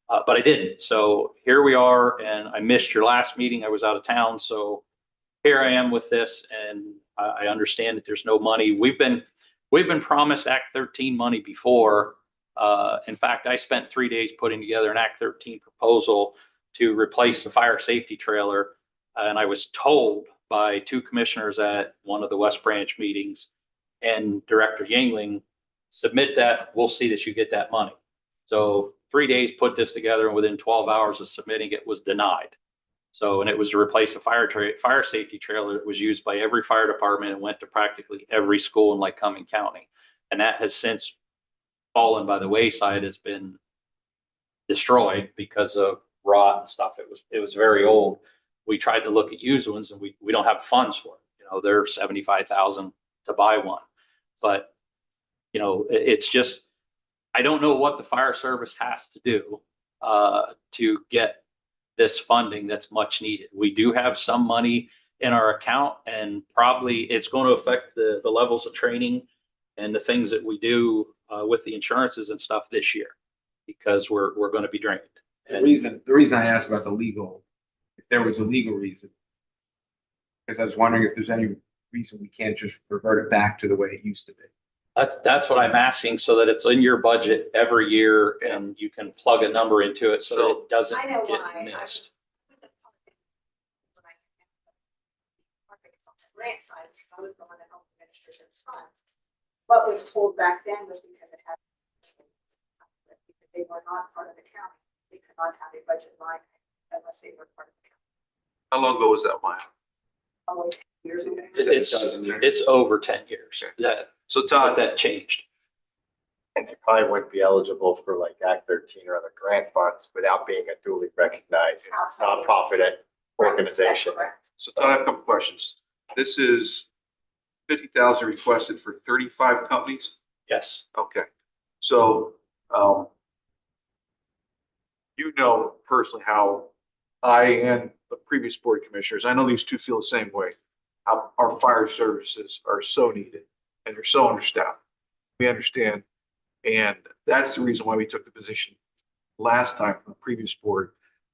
[SPEAKER 15] But I didn't. So here we are, and I missed your last meeting. I was out of town. So here I am with this, and I understand that there's no money. We've been promised Act 13 money before. In fact, I spent 3 days putting together an Act 13 proposal to replace the fire safety trailer. And I was told by two commissioners at one of the West Branch meetings and Director Yangling, submit that, we'll see that you get that money. So 3 days put this together, and within 12 hours of submitting it was denied. So, and it was to replace a fire safety trailer that was used by every fire department and went to practically every school in Lycoming County. And that has since fallen by the wayside, has been destroyed because of rot and stuff. It was very old. We tried to look at used ones, and we don't have funds for it. They're $75,000 to buy one. But, it's just, I don't know what the fire service has to do to get this funding that's much needed. We do have some money in our account, and probably it's going to affect the levels of training and the things that we do with the insurances and stuff this year, because we're going to be drained.
[SPEAKER 16] The reason I asked about the legal, if there was a legal reason, because I was wondering if there's any reason we can't just revert it back to the way it used to be.
[SPEAKER 15] That's what I'm asking, so that it's in your budget every year and you can plug a number into it so that it doesn't get missed.
[SPEAKER 10] Grant side, because I was the one that helped administer those funds. What was told back then was because it had, because they were not part of the county, they could not have a budget line unless they were part of the county.
[SPEAKER 1] How long ago was that, Maya?
[SPEAKER 10] Always 10 years ago.
[SPEAKER 15] It's over 10 years.
[SPEAKER 1] So Todd,
[SPEAKER 15] that changed.
[SPEAKER 4] And they probably wouldn't be eligible for like Act 13 or other grant funds without being a duly recognized nonprofit organization.
[SPEAKER 1] So Todd, I have a couple questions. This is 50,000 requested for 35 companies.
[SPEAKER 15] Yes.
[SPEAKER 1] Okay. So, you know personally how I and the previous board commissioners, I know these two feel the same way. How our fire services are so needed and they're so understaffed. We understand. And that's the reason why we took the position last time from the previous board.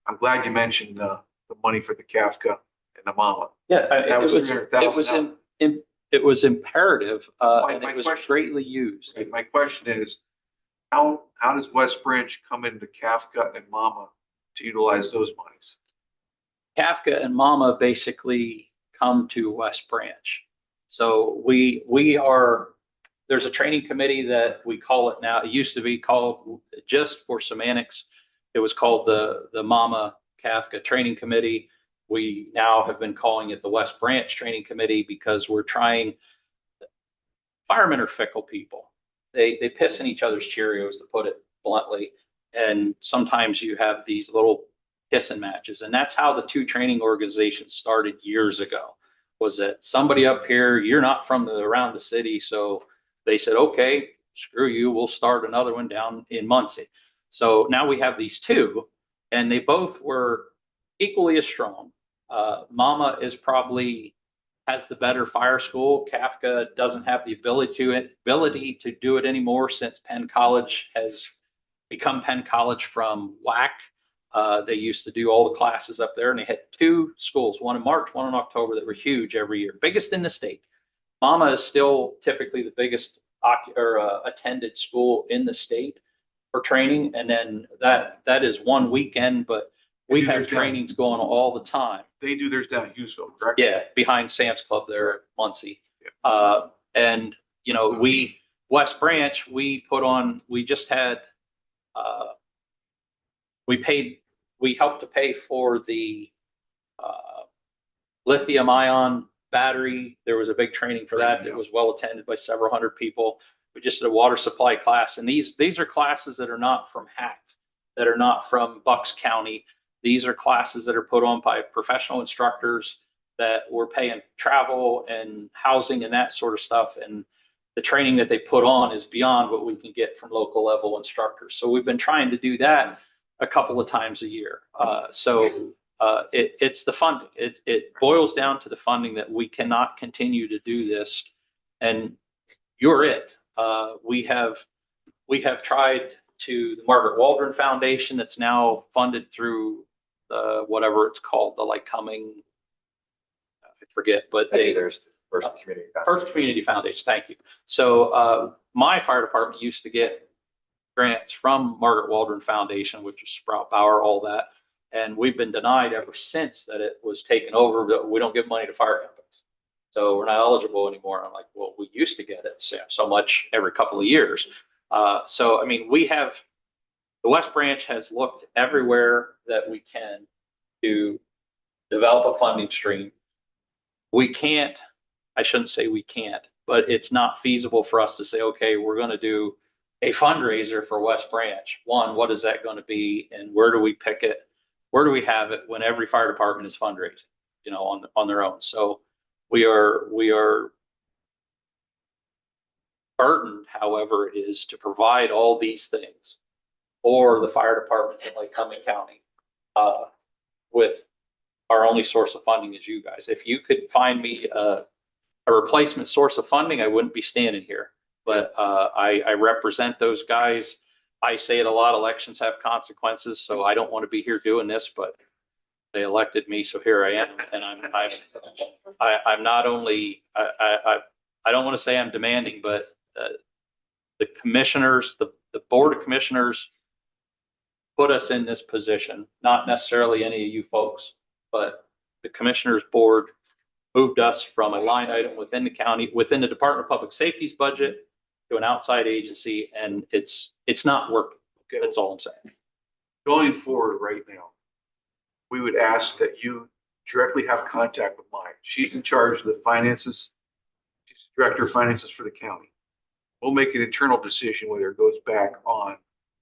[SPEAKER 1] I'm glad you mentioned the money for the Kafka and the Mama.
[SPEAKER 15] Yeah,
[SPEAKER 1] That
[SPEAKER 15] it
[SPEAKER 1] was
[SPEAKER 15] was,
[SPEAKER 1] $300,000.
[SPEAKER 15] it was imperative, and
[SPEAKER 1] My
[SPEAKER 15] it was
[SPEAKER 1] question-
[SPEAKER 15] greatly used.
[SPEAKER 1] My question is, how does West Branch come into Kafka and Mama to utilize those monies?
[SPEAKER 15] Kafka and Mama basically come to West Branch. So there's a training committee that we call it now. It used to be called, just for semantics, it was called the Mama Kafka Training Committee. We now have been calling it the West Branch Training Committee because we're trying, firemen are fickle people. They piss in each other's Cheerios, to put it bluntly. And sometimes you have these little pissing matches. And that's how the two training organizations started years ago, was that somebody up here, you're not from around the city. So they said, okay, screw you, we'll start another one down in Muncie. So now we have these two, and they both were equally as strong. Mama is probably has the better fire school. Kafka doesn't have the ability to do it anymore since Penn College has become Penn College from WAC. They used to do all the classes up there, and they had two schools, one in March, one in October, that were huge every year, biggest in the state. Mama is still typically the biggest attended school in the state for training. And then that is one weekend, but we have trainings going all the time.
[SPEAKER 1] They do theirs down at Hughesville, correct?
[SPEAKER 15] Yeah, behind Sam's Club there at Muncie.
[SPEAKER 1] Yeah.
[SPEAKER 15] And, West Branch, we just had, we helped to pay for the lithium ion battery. There was a big training for that. It was well attended by several hundred people. We just did a water supply class. And these are classes that are not from HACT, that are not from Bucks County. These are classes that are put on by professional instructors that we're paying travel and housing and that sort of stuff. And the training that they put on is beyond what we can get from local level instructors. So we've been trying to do that a couple of times a year. It's the funding. It boils down to the funding, that we cannot continue to do this. And you're it. We have tried to the Margaret Waldron Foundation, that's now funded through whatever it's called, the Lycoming, I forget, but
[SPEAKER 13] There's First Community Foundation.
[SPEAKER 15] First Community Foundation, thank you. So my fire department used to get grants from Margaret Waldron Foundation, which is Sprout Bauer, all that. And we've been denied ever since that it was taken over, that we don't give money to fire companies. So we're not eligible anymore. I'm like, well, we used to get it so much every couple of years. The West Branch has looked everywhere that we can to develop a funding stream. I shouldn't say we can't, but it's not feasible for us to say, okay, we're going to do a fundraiser for West Branch. One, what is that going to be? And where do we pick it? Where do we have it when every fire department is fundraising, on their own? So we are burdened, however it is, to provide all these things for the fire departments in Lycoming County, with our only source of funding is you guys. If you could find me a replacement source of funding, I wouldn't be standing here. But I represent those guys. I say it a lot, elections have consequences, so I don't want to be here doing this, but they elected me, so here I am. And I'm not only, I don't want to say I'm demanding, but the commissioners, the board of commissioners put us in this position, not necessarily any of you folks, but the commissioners board moved us from a line item within the county, within the Department of Public Safety's budget, to an outside agency, and it's not working.
[SPEAKER 1] Okay.
[SPEAKER 15] That's all I'm saying.
[SPEAKER 1] Going forward right now, we would ask that you directly have contact with Maya. She's in charge of the finances. She's director of finances for the county. We'll make an internal decision whether it goes back on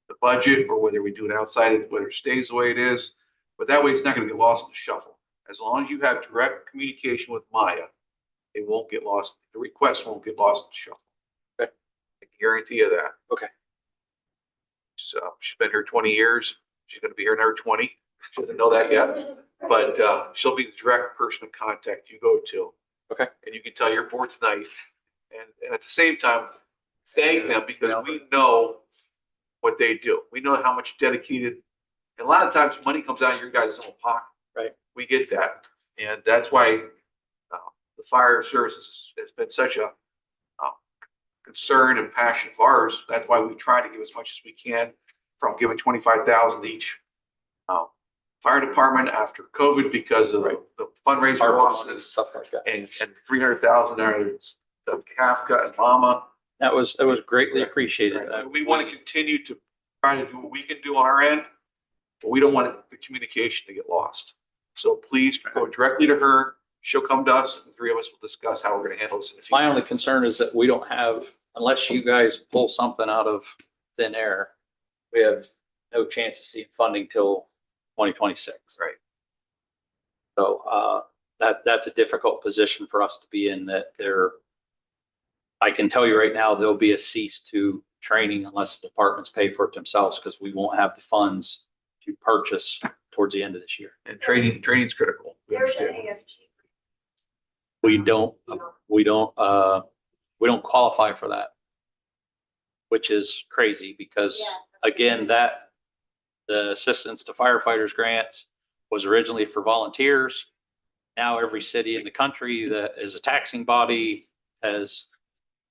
[SPEAKER 1] the budget or whether we do it outside, whether it stays the way it is. But that way it's not going to get lost in the shuffle. As long as you have direct communication with Maya, It won't get lost. The request won't get lost in the shuffle.
[SPEAKER 15] Okay.
[SPEAKER 1] I can guarantee you that.
[SPEAKER 15] Okay.
[SPEAKER 1] So she's been here 20 years. She's going to be here another 20. She doesn't know that yet, but she'll be the direct person of contact you go to.
[SPEAKER 15] Okay.
[SPEAKER 1] And you can tell your board tonight, and at the same time, thank them because we know what they do. We know how much dedicated, and a lot of times money comes out of your guys' own pocket.
[SPEAKER 15] Right.
[SPEAKER 1] We get that, and that's why the fire services has been such a concern and passion of ours. That's why we try to give as much as we can, from giving 25,000 each fire department after COVID because of the fundraiser losses,
[SPEAKER 15] stuff like that,
[SPEAKER 1] and 300,000 are the Kafka and Mama.
[SPEAKER 15] That was greatly appreciated.
[SPEAKER 1] We want to continue to try to do what we can do on our end, but we don't want the communication to get lost. So please go directly to her. She'll come to us, and the three of us will discuss how we're going to handle this in the future.
[SPEAKER 15] My only concern is that we don't have, unless you guys pull something out of thin air, we have no chance of seeing funding till 2026.
[SPEAKER 1] Right.
[SPEAKER 15] So that's a difficult position for us to be in. That I can tell you right now, there'll be a cease to training unless the departments pay for it themselves, because we won't have the funds to purchase towards the end of this year.
[SPEAKER 1] And training's critical. We understand.
[SPEAKER 15] We don't qualify for that, which is crazy because again, the assistance to firefighters grants was originally for volunteers. Now every city in the country that is a taxing body has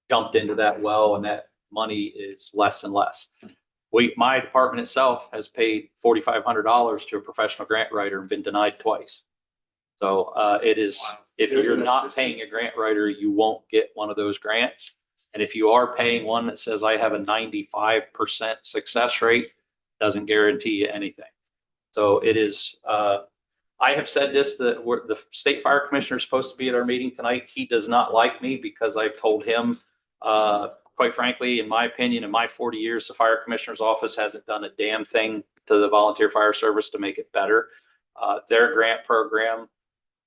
[SPEAKER 15] jumped into that well, and that money is less and less. My department itself has paid $4,500 to a professional grant writer and been denied twice. So it is, if you're not paying a grant writer, you won't get one of those grants. And if you are paying one that says I have a 95% success rate, doesn't guarantee you anything. So it is, I have said this, that the state fire commissioner is supposed to be at our meeting tonight. He does not like me because I've told him, quite frankly, in my opinion, in my 40 years, the fire commissioner's office hasn't done a damn thing to the volunteer fire service to make it better. Their grant program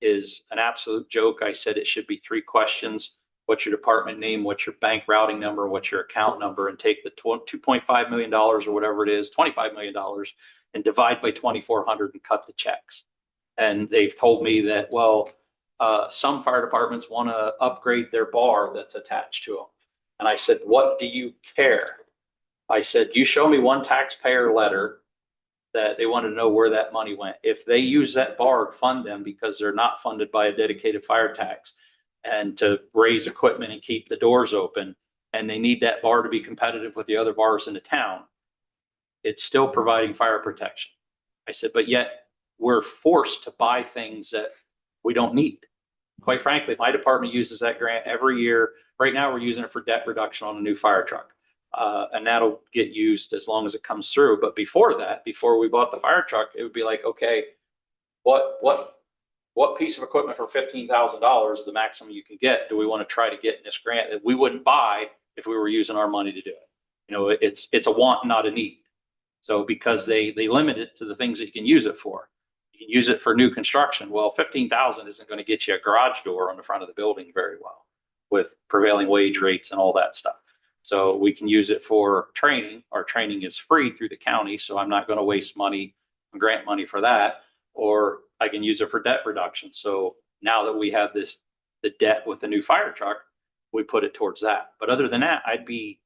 [SPEAKER 15] is an absolute joke. I said it should be 3 questions. What's your department name? What's your bank routing number? What's your account number? And take the $2.5 million or whatever it is, $25 million, and divide by 2,400 and cut the checks. And they've told me that, well, some fire departments want to upgrade their bar that's attached to them. And I said, what do you care? I said, you show me one taxpayer letter that they want to know where that money went. If they use that bar to fund them because they're not funded by a dedicated fire tax and to raise equipment and keep the doors open, and they need that bar to be competitive with the other bars in the town, it's still providing fire protection. I said, but yet we're forced to buy things that we don't need. Quite frankly, my department uses that grant every year. Right now, we're using it for debt reduction on a new fire truck. And that'll get used as long as it comes through. But before that, before we bought the fire truck, it would be like, okay, what piece of equipment for $15,000, the maximum you can get, do we want to try to get in this grant that we wouldn't buy if we were using our money to do it? You know, it's a want, not a need. So because they limit it to the things that you can use it for. You can use it for new construction. Well, $15,000 isn't going to get you a garage door on the front of the building very well with prevailing wage rates and all that stuff. So we can use it for training. Our training is free through the county, so I'm not going to waste money, grant money for that. Or I can use it for debt reduction. So now that we have the debt with the new fire truck, we put it towards that. But other than that, I'd be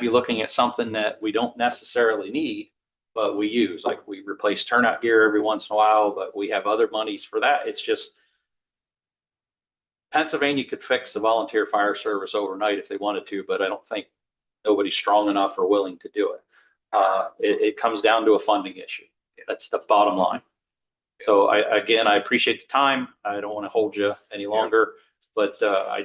[SPEAKER 15] looking at something that we don't necessarily need, but we use. Like we replace turnout gear every once in a while, but we have other monies for that. It's just Pennsylvania could fix the volunteer fire service overnight if they wanted to, but I don't think nobody's strong enough or willing to do it. It comes down to a funding issue. That's the bottom line. So I appreciate the time. I don't want to hold you any longer, but I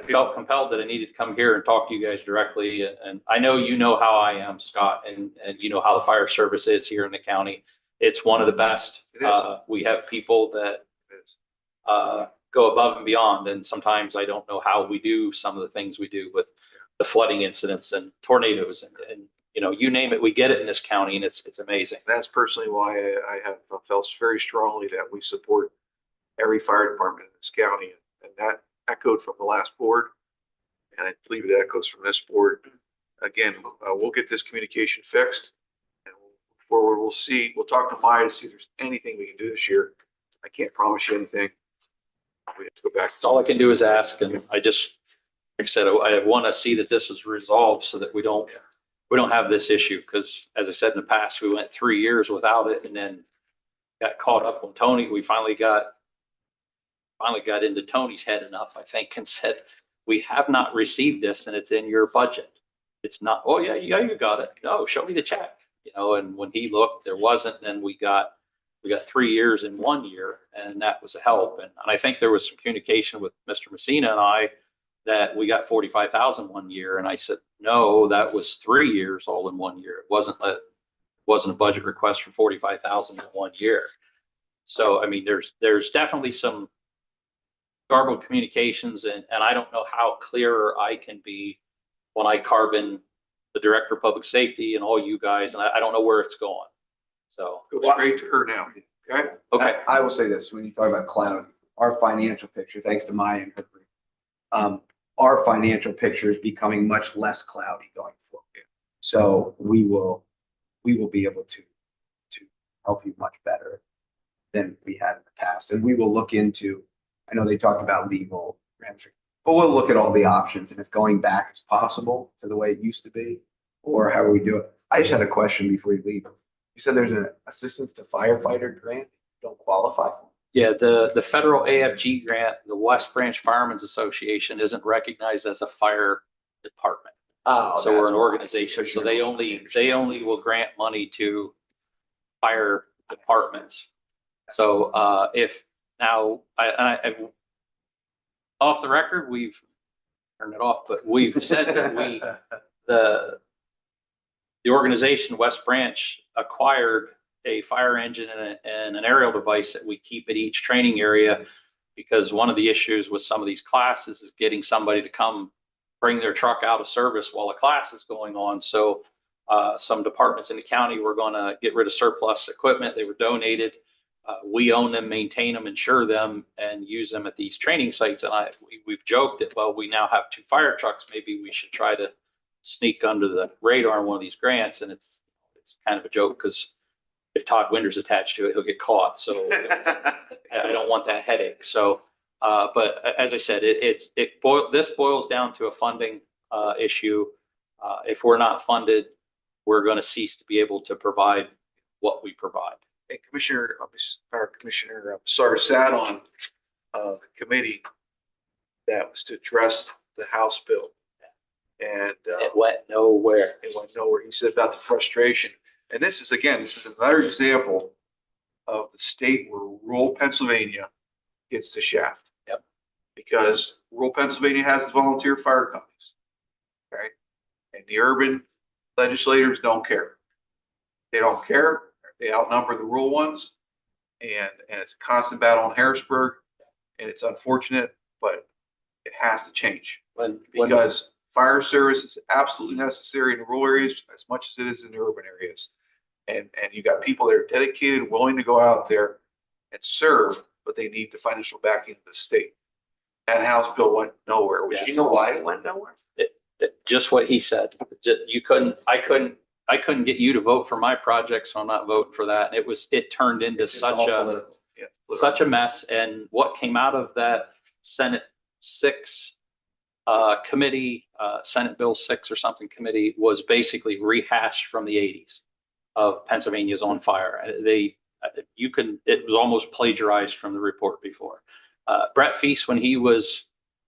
[SPEAKER 15] felt compelled that I needed to come here and talk to you guys directly. And I know you know how I am, Scott, and you know how the fire service is here in the county. It's one of the best. We have people that go above and beyond. And sometimes I don't know how we do some of the things we do with the flooding incidents and tornadoes and you know, you name it, we get it in this county, and it's amazing.
[SPEAKER 1] That's personally why I have felt very strongly that we support every fire department in this county. And that echoed from the last board. And I believe it echoes from this board. Again, we'll get this communication fixed. And forward, we'll talk to Maya to see if there's anything we can do this year. I can't promise you anything. We have to go back.
[SPEAKER 15] All I can do is ask, and I just, like I said, I want to see that this is resolved so that we don't have this issue. Because as I said in the past, we went 3 years without it and then got caught up on Tony. We finally got into Tony's head enough, I think, and said, we have not received this and it's in your budget. It's not, oh yeah, you got it. No, show me the check, and when he looked, there wasn't, then we got 3 years in 1 year, and that was a help. And I think there was some communication with Mr. Messina and I that we got 45,000 1 year. And I said, no, that was 3 years all in 1 year. It wasn't a budget request for 45,000 in 1 year. So, I mean, there's definitely some garbled communications, and I don't know how clearer I can be when I carve in the director of public safety and all you guys, and I don't know where it's going. So
[SPEAKER 1] Go straight to her now. Okay.
[SPEAKER 15] Okay.
[SPEAKER 3] I will say this, when you talk about cloud, our financial picture, thanks to Maya and her group, our financial picture is becoming much less cloudy going forward. So we will be able to help you much better than we had in the past. And we will look into, I know they talked about legal ramifications, but we'll look at all the options, and if going back is possible to the way it used to be, or how we do it. I just had a question before you leave. You said there's an assistance to firefighter grant you don't qualify for.
[SPEAKER 15] yeah, the federal AFG grant, the West Branch Firemen's Association isn't recognized as a fire department.
[SPEAKER 3] Oh,
[SPEAKER 15] So we're
[SPEAKER 3] that's
[SPEAKER 15] an
[SPEAKER 3] why.
[SPEAKER 15] organization, so they only will grant money to fire departments. So if now I off the record, we've turned it off, but we've said that the organization West Branch acquired a fire engine and an aerial device that we keep at each training area, because one of the issues with some of these classes is getting somebody to come bring their truck out of service while a class is going on. So some departments in the county were going to get rid of surplus equipment. They were donated. We own them, maintain them, insure them, and use them at these training sites. And we've joked that, well, we now have 2 fire trucks. Maybe we should try to sneak under the radar on one of these grants. And it's kind of a joke, because if Todd Winder's attached to it, he'll get caught. So I don't want that headache. So, but as I said, this boils down to a funding issue. If we're not funded, we're going to cease to be able to provide what we provide.
[SPEAKER 1] Hey, Commissioner Sarr sat on a committee that was to address the House bill. And
[SPEAKER 15] it went nowhere.
[SPEAKER 1] It went nowhere. He said about the frustration. And this is another example of the state where rural Pennsylvania gets the shaft.
[SPEAKER 15] Yep.
[SPEAKER 1] Because rural Pennsylvania has the volunteer fire companies. Okay. And the urban legislators don't care. They don't care. They outnumber the rural ones. And it's a constant battle in Harrisburg. And it's unfortunate, but it has to change. Because fire service is absolutely necessary in the rural areas as much as it is in the urban areas. And you got people that are dedicated, willing to go out there and serve, but they need the financial backing of the state. That House bill went nowhere.
[SPEAKER 3] Do you know why it went nowhere?
[SPEAKER 15] Just what he said. I couldn't get you to vote for my project, so I'm not voting for that. And it turned into such a mess. And what came out of that Senate 6 committee, Senate Bill 6 or something committee, was basically rehashed from the 80s of Pennsylvania's on fire. It was almost plagiarized from the report before. Brett Feast, when he was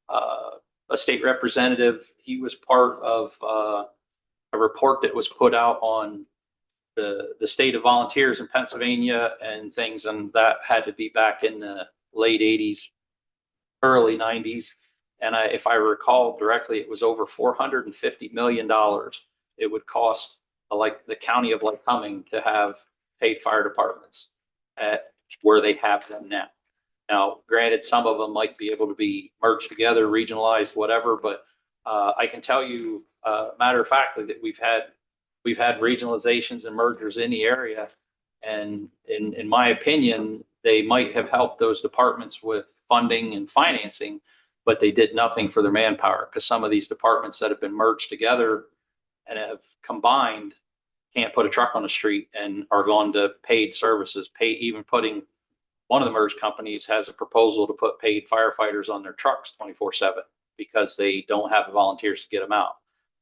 [SPEAKER 15] a state representative, he was part of a report that was put out on the state of volunteers in Pennsylvania and things, and that had to be back in the late 80s, early 90s. And if I recall directly, it was over $450 million it would cost like the county of Lycoming to have paid fire departments at where they have them now. Now, granted, some of them might be able to be merged together, regionalized, whatever, but I can tell you, matter of factly, that we've had regionalizations and mergers in the area. And in my opinion, they might have helped those departments with funding and financing, but they did nothing for their manpower because some of these departments that have been merged together and have combined can't put a truck on the street and are going to paid services, even putting, one of the merged companies has a proposal to put paid firefighters on their trucks 24/7 because they don't have the volunteers to get them out.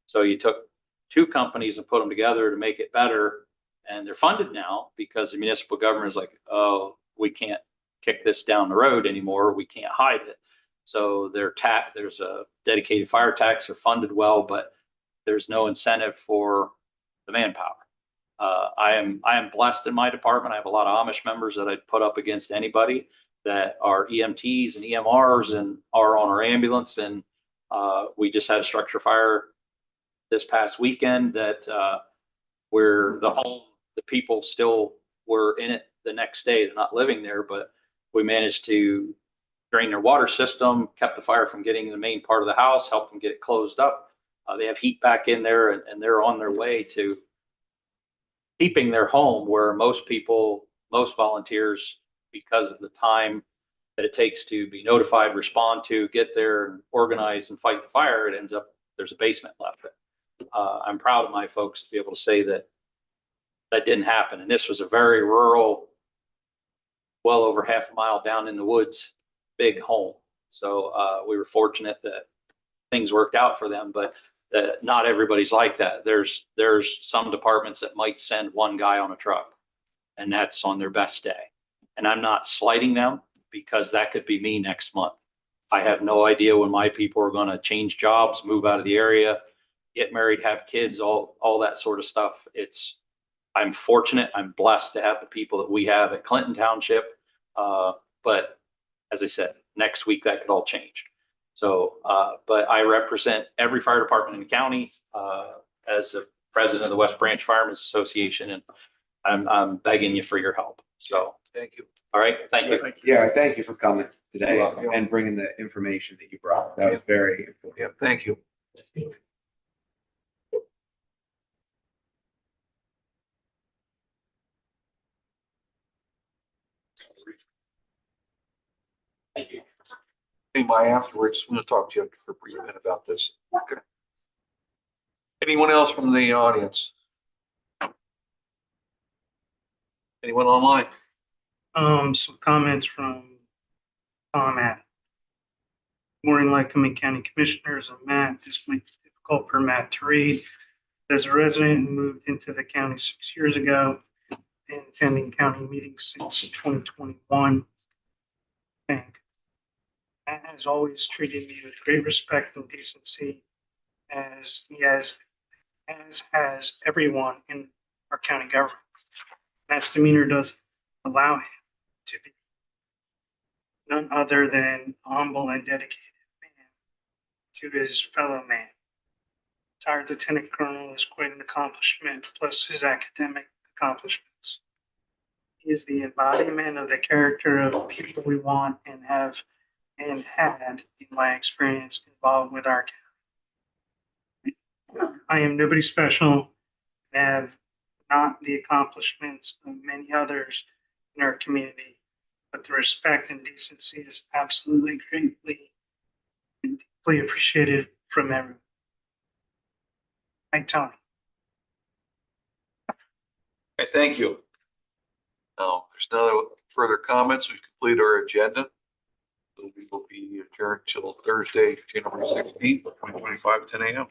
[SPEAKER 15] So you took two companies and put them together to make it better, and they're funded now because the municipal government is like, oh, we can't kick this down the road anymore. We can't hide it. So there's a dedicated fire tax. They're funded well, but there's no incentive for the manpower. I am blessed in my department. I have a lot of Amish members that I'd put up against anybody that are EMTs and EMRs and are on our ambulance. And we just had a structure fire this past weekend that where the people still were in it the next day. They're not living there, but we managed to drain their water system, kept the fire from getting in the main part of the house, helped them get it closed up. They have heat back in there, and they're on their way to keeping their home, where most volunteers, because of the time that it takes to be notified, respond to, get there and organize and fight the fire, it ends up there's a basement left. I'm proud of my folks to be able to say that that didn't happen. And this was a very rural, well over half a mile down in the woods, big home. So we were fortunate that things worked out for them, but not everybody's like that. There's some departments that might send one guy on a truck, and that's on their best day. And I'm not slighting them because that could be me next month. I have no idea when my people are going to change jobs, move out of the area, get married, have kids, all that sort of stuff. I'm fortunate. I'm blessed to have the people that we have at Clinton Township. But as I said, next week that could all change. So, but I represent every fire department in the county as the president of the West Branch Firemen's Association, and I'm begging you for your help. So,
[SPEAKER 16] Thank you.
[SPEAKER 15] all right, thank you.
[SPEAKER 16] Yeah, thank you for coming today
[SPEAKER 1] You're welcome.
[SPEAKER 16] and bringing the information that you brought. That was very important.
[SPEAKER 1] Yeah, thank you. Anybody afterwards, I'm going to talk to you for a brief minute about this. Okay. Anyone else from the audience? Anyone online?
[SPEAKER 2] Some comments from Matt. Morning, Lycoming County Commissioners. I'm Matt. This might be difficult for Matt to read. As a resident who moved into the county 6 years ago and attending county meetings since 2021, and Matt has always treated me with great respect and decency, as has everyone in our county government. Matt's demeanor doesn't allow him to be none other than humble and dedicated man to his fellow man. Retired Lieutenant Colonel is quite an accomplishment, plus his academic accomplishments. He is the embodiment of the character of people we want and have and had, in my experience, involved with our county. I am nobody special and have not the accomplishments of many others in our community, but the respect and decency is absolutely greatly and deeply appreciated from everyone. Hi, Tony.
[SPEAKER 1] Okay, thank you. Now, there's no further comments. We've completed our agenda. So we will be adjourned till Thursday, January 16th, 2025, 10 a.m.